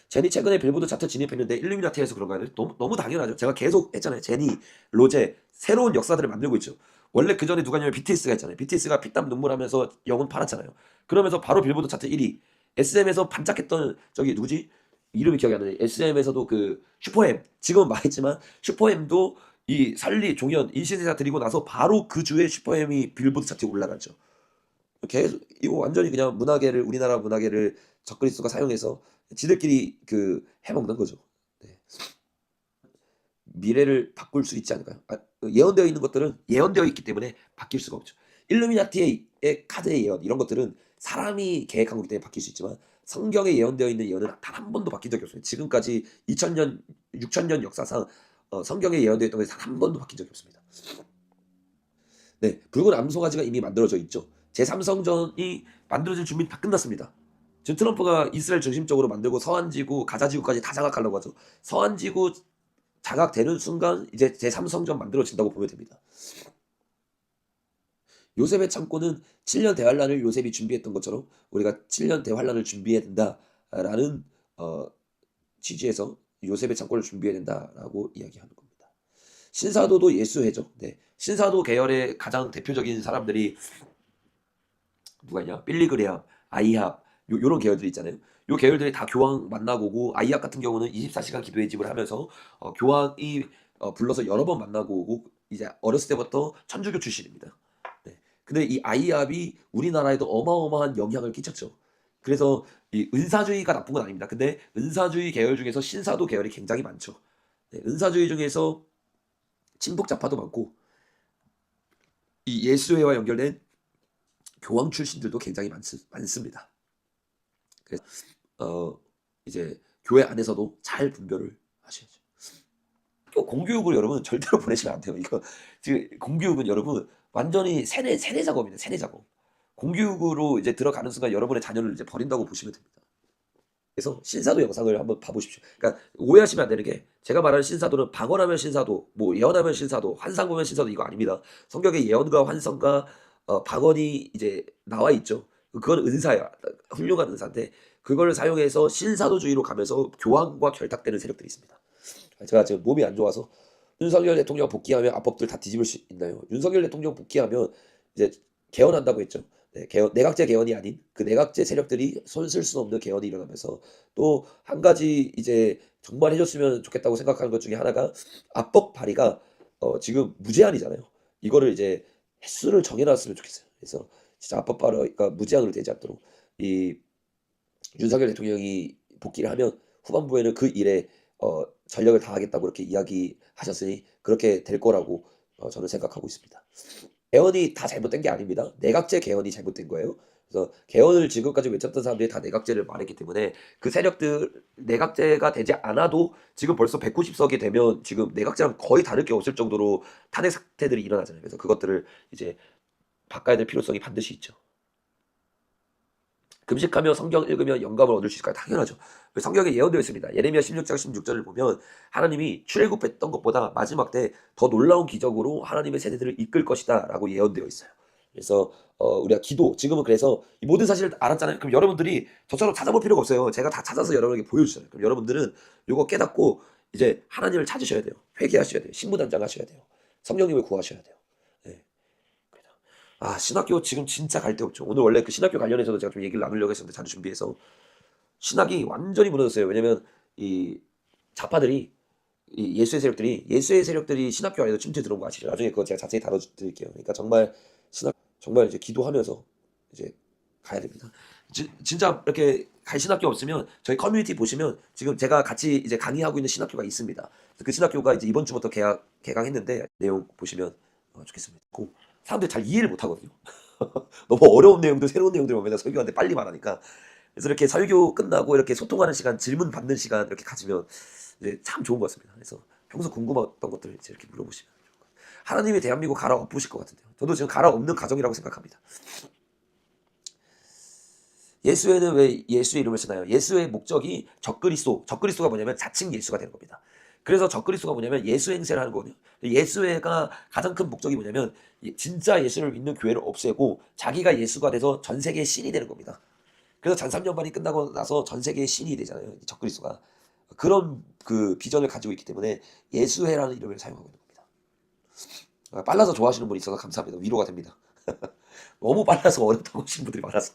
S1: 제니 최근에 빌보드 차트 진입했는데 일루미나티에서 그런가요? 너무 당연하죠. 제가 계속 했잖아요. 제니, 로제 새로운 역사들을 만들고 있죠. 원래 그 전에 누가냐면 BTS가 했잖아요. BTS가 피땀 눈물하면서 영혼 팔았잖아요. 그러면서 바로 빌보드 차트 1위. SM에서 반짝했던 저기 누구지? 이름이 기억이 안 나네. SM에서도 그 슈퍼엠 지금은 말했지만 슈퍼엠도 이 설리 종현 인신세사 드리고 나서 바로 그 주에 슈퍼엠이 빌보드 차트에 올라갔죠. 계속 이거 완전히 그냥 문화계를 우리나라 문화계를 적그리스도가 사용해서 지들끼리 그 해먹는 거죠. 네. 미래를 바꿀 수 있지 않을까요? 예언되어 있는 것들은 예언되어 있기 때문에 바뀔 수가 없죠. 일루미나티의 카드의 예언 이런 것들은 사람이 계획한 거기 때문에 바뀔 수 있지만 성경에 예언되어 있는 예언은 단 한 번도 바뀐 적이 없습니다. 지금까지 2000년, 6000년 역사상 성경에 예언되어 있던 것이 단 한 번도 바뀐 적이 없습니다. 네, 붉은 암소가지가 이미 만들어져 있죠. 제3성전이 만들어질 준비는 다 끝났습니다. 지금 트럼프가 이스라엘 중심적으로 만들고 서한지구, 가자지구까지 다 장악하려고 하죠. 서한지구 장악되는 순간 이제 제3성전 만들어진다고 보면 됩니다. 요셉의 창고는 7년 대환란을 요셉이 준비했던 것처럼 우리가 7년 대환란을 준비해야 된다라는 취지에서 요셉의 창고를 그래야 된다라고 이야기하는 겁니다. 신사도도 예수회죠. 네. 신사도 계열의 가장 대표적인 사람들이 누가 있냐? 빌리그레암, 아이합 요런 계열들이 있잖아요. 요 계열들이 다 교황 만나고 오고 아이합 같은 경우는 24시간 기도의 집을 하면서 교황이 불러서 여러 번 만나고 오고 이제 어렸을 때부터 천주교 출신입니다. 네. 근데 이 아이합이 우리나라에도 어마어마한 영향을 끼쳤죠. 그래서 이 은사주의가 나쁜 건 아닙니다. 근데 은사주의 계열 중에서 신사도 계열이 굉장히 많죠. 네, 은사주의 중에서 친북자파도 많고 이 예수회와 연결된 교황 출신들도 굉장히 많습니다. 그래서 이제 교회 안에서도 잘 분별을 하셔야죠. 공교육을 여러분 절대로 보내시면 안 돼요. 이거 지금 공교육은 여러분 완전히 세뇌 작업입니다. 세뇌 작업. 공교육으로 이제 들어가는 순간 여러분의 자녀를 이제 버린다고 보시면 됩니다. 그래서 신사도 영상을 한번 봐보십시오. 그러니까 오해하시면 안 되는 게 제가 말하는 신사도는 방언하면 신사도, 뭐 예언하면 신사도, 환상 보면 신사도 이거 아닙니다. 성경에 예언과 환상과 방언이 이제 나와 있죠. 그건 은사야. 훌륭한 은사인데 그걸 사용해서 신사도주의로 가면서 교황과 결탁되는 세력들이 있습니다. 제가 지금 몸이 안 좋아서 윤석열 대통령 복귀하면 앞법들 다 뒤집을 수 있나요? 윤석열 대통령 복귀하면 이제 개헌한다고 했죠. 네, 내각제 개헌이 아닌 그 내각제 세력들이 손 쓸 수 없는 개헌이 일어나면서 또 한 가지 이제 정말 해줬으면 좋겠다고 생각하는 것 중에 하나가 압법 발의가 지금 무제한이잖아요. 이거를 이제 횟수를 정해놨으면 좋겠어요. 그래서 진짜 압법 발의가 무제한으로 되지 않도록 이 윤석열 대통령이 복귀를 하면 후반부에는 그 일에 전력을 다하겠다고 이렇게 이야기하셨으니 그렇게 될 거라고 저는 생각하고 있습니다. 개헌이 다 잘못된 게 아닙니다. 내각제 개헌이 잘못된 거예요. 그래서 개헌을 지금까지 외쳤던 사람들이 다 내각제를 말했기 때문에 그 세력들 내각제가 되지 않아도 지금 벌써 190석이 되면 지금 내각제랑 거의 다를 게 없을 정도로 탄핵 사태들이 일어나잖아요. 그래서 그것들을 이제 바꿔야 될 필요성이 반드시 있죠. 금식하며 성경 읽으면 영감을 얻을 수 있을까요? 당연하죠. 성경에 예언되어 있습니다. 예레미야 16장 16절을 보면 하나님이 출애굽했던 것보다 마지막 때 더 놀라운 기적으로 하나님의 세대들을 이끌 것이다 라고 예언되어 있어요. 그래서 우리가 기도 지금은 그래서 이 모든 사실을 알았잖아요. 그럼 여러분들이 저처럼 찾아볼 필요가 없어요. 제가 다 찾아서 여러분에게 보여주잖아요. 그럼 여러분들은 이거 깨닫고 이제 하나님을 찾으셔야 돼요. 회개하셔야 돼요. 신부단장하셔야 돼요. 성령님을 구하셔야 돼요. 네. 신학교 지금 진짜 갈 데 없죠. 오늘 원래 그 신학교 관련해서도 제가 좀 얘기를 나누려고 했었는데 자료 준비해서 신학이 완전히 무너졌어요. 왜냐면 이 좌파들이 이 예수의 세력들이 신학교 안에서 침투 들어온 거 아시죠? 나중에 그거 제가 자세히 다뤄드릴게요. 그러니까 정말 정말 이제 기도하면서 이제 가야 됩니다. 진짜 이렇게 갈 신학교 없으면 저희 커뮤니티 보시면 지금 제가 같이 이제 강의하고 있는 신학교가 있습니다. 그 신학교가 이제 이번 주부터 개강했는데 내용 보시면 좋겠습니다. 사람들이 잘 이해를 못 하거든요. 너무 어려운 내용들, 새로운 내용들 맨날 설교하는데 빨리 말하니까. 그래서 이렇게 설교 끝나고 이렇게 소통하는 시간, 질문 받는 시간 이렇게 가지면 이제 참 좋은 것 같습니다. 그래서 평소 궁금했던 것들을 이제 이렇게 물어보시면 좋을 것 같아요. 하나님이 대한민국 갈아엎으실 것 같은데요. 저도 지금 갈아엎는 과정이라고 생각합니다. 예수회는 왜 예수의 이름을 쓰나요? 예수의 목적이 적그리스도가 뭐냐면 자칭 예수가 되는 겁니다. 그래서 적그리스도가 뭐냐면 예수 행세를 하는 거거든요. 예수회가 가장 큰 목적이 뭐냐면 진짜 예수를 믿는 교회를 없애고 자기가 예수가 돼서 전 세계의 신이 되는 겁니다. 그래서 잔삼년반이 끝나고 나서 전 세계의 신이 되잖아요. 적그리스도가. 그런 그 비전을 가지고 있기 때문에 예수회라는 이름을 사용하고 있는 겁니다. 빨라서 좋아하시는 분이 있어서 감사합니다. 위로가 됩니다. 너무 빨라서 어렵다고 하시는 분들이 많아서.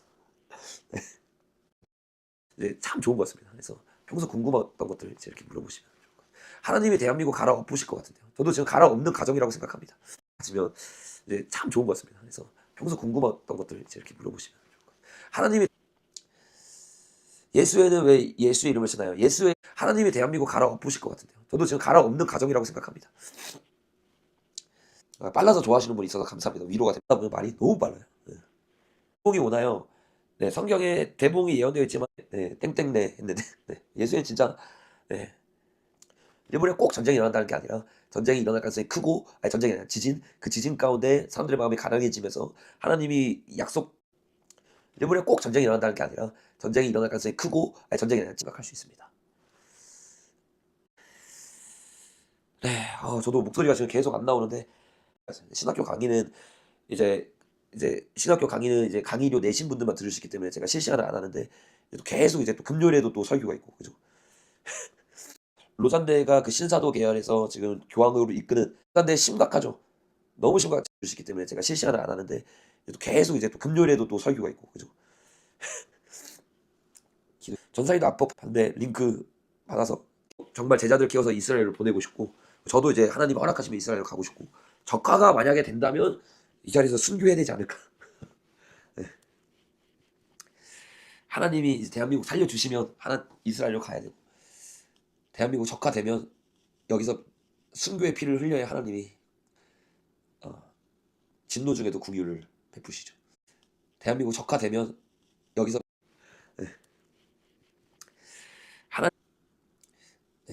S1: 네, 참 좋은 것 같습니다. 그래서 평소 궁금했던 것들을 이제 이렇게 물어보시면 좋을 것 같아요. 하나님이 대한민국 갈아엎으실 것 같은데요. 저도 지금 갈아엎는 과정이라고 생각합니다. 하시면 이제 참 좋은 것 같습니다. 그래서 평소 궁금했던 것들을 이제 이렇게 물어보시면 좋을 것 같아요. 하나님이 예수회는 왜 예수의 이름을 쓰나요? 하나님이 대한민국 갈아엎으실 것 같은데요. 저도 지금 갈아엎는 과정이라고 생각합니다. 빨라서 좋아하시는 분이 있어서 감사합니다. 위로가 됩니다. 말이 너무 빨라요. 네. 대봉이 오나요? 네, 성경에 대봉이 예언되어 있지만 네, 땡땡네 했는데 네, 예수는 진짜 네. 일본에 꼭 전쟁이 일어난다는 게 아니라 전쟁이 일어날 가능성이 크고 전쟁이 아니라 지진, 그 지진 가운데 사람들의 마음이 가난해지면서 하나님이 일본에 꼭 전쟁이 일어난다는 게 아니라 전쟁이 일어날 가능성이 크고 전쟁이 아니라 생각할 수 있습니다. 네, 저도 목소리가 지금 계속 안 나오는데 신학교 강의는 이제 강의료 내신 분들만 들을 수 있기 때문에 제가 실시간을 안 하는데 계속 이제 또 금요일에도 또 설교가 있고 그죠? 로잔대가 그 신사도 계열에서 지금 교황으로 이끄는 로잔대 심각하죠. 너무 심각할 수 있기 때문에 제가 실시간을 안 하는데 계속 이제 또 금요일에도 또 설교가 있고 그죠? 전사이도 압법 반대 링크 받아서 정말 제자들 키워서 이스라엘을 보내고 싶고 저도 이제 하나님 허락하시면 이스라엘 가고 싶고 적화가 만약에 된다면 이 자리에서 순교해야 되지 않을까. 네. 하나님이 이제 대한민국 살려주시면 이스라엘로 가야 되고, 대한민국 적화되면 여기서 순교의 피를 흘려야 하나님이 진노 중에도 궁유를 베푸시죠. 대한민국 적화되면 여기서 하나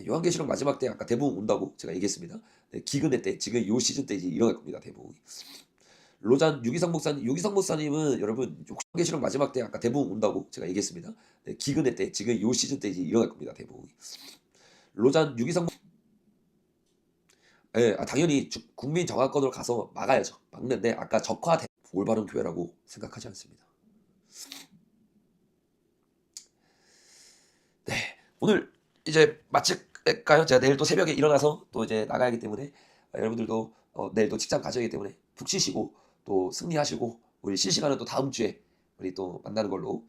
S1: 요한계시록 마지막 때 아까 대부분 온다고 제가 얘기했습니다. 기근의 때, 지금 요 시즌 때 이제 일어날 겁니다. 대부분. 로잔 유기성 목사님은 여러분 요한계시록 마지막 때 아까 대부분 온다고 제가 얘기했습니다. 기근의 때, 지금 요 시즌 때 이제 일어날 겁니다. 대부분. 로잔 유기성 당연히 국민 정화권으로 가서 막아야죠. 막는데 아까 적화된 올바른 교회라고 생각하지 않습니다. 네, 오늘 이제 마칠까요? 제가 내일 또 새벽에 일어나서 또 이제 나가야하기 때문에 여러분들도 내일 또 직장 가셔야 하기 때문에 푹 쉬시고 또 승리하시고 우리 실시간은 또 다음 주에 우리 또 만나는 걸로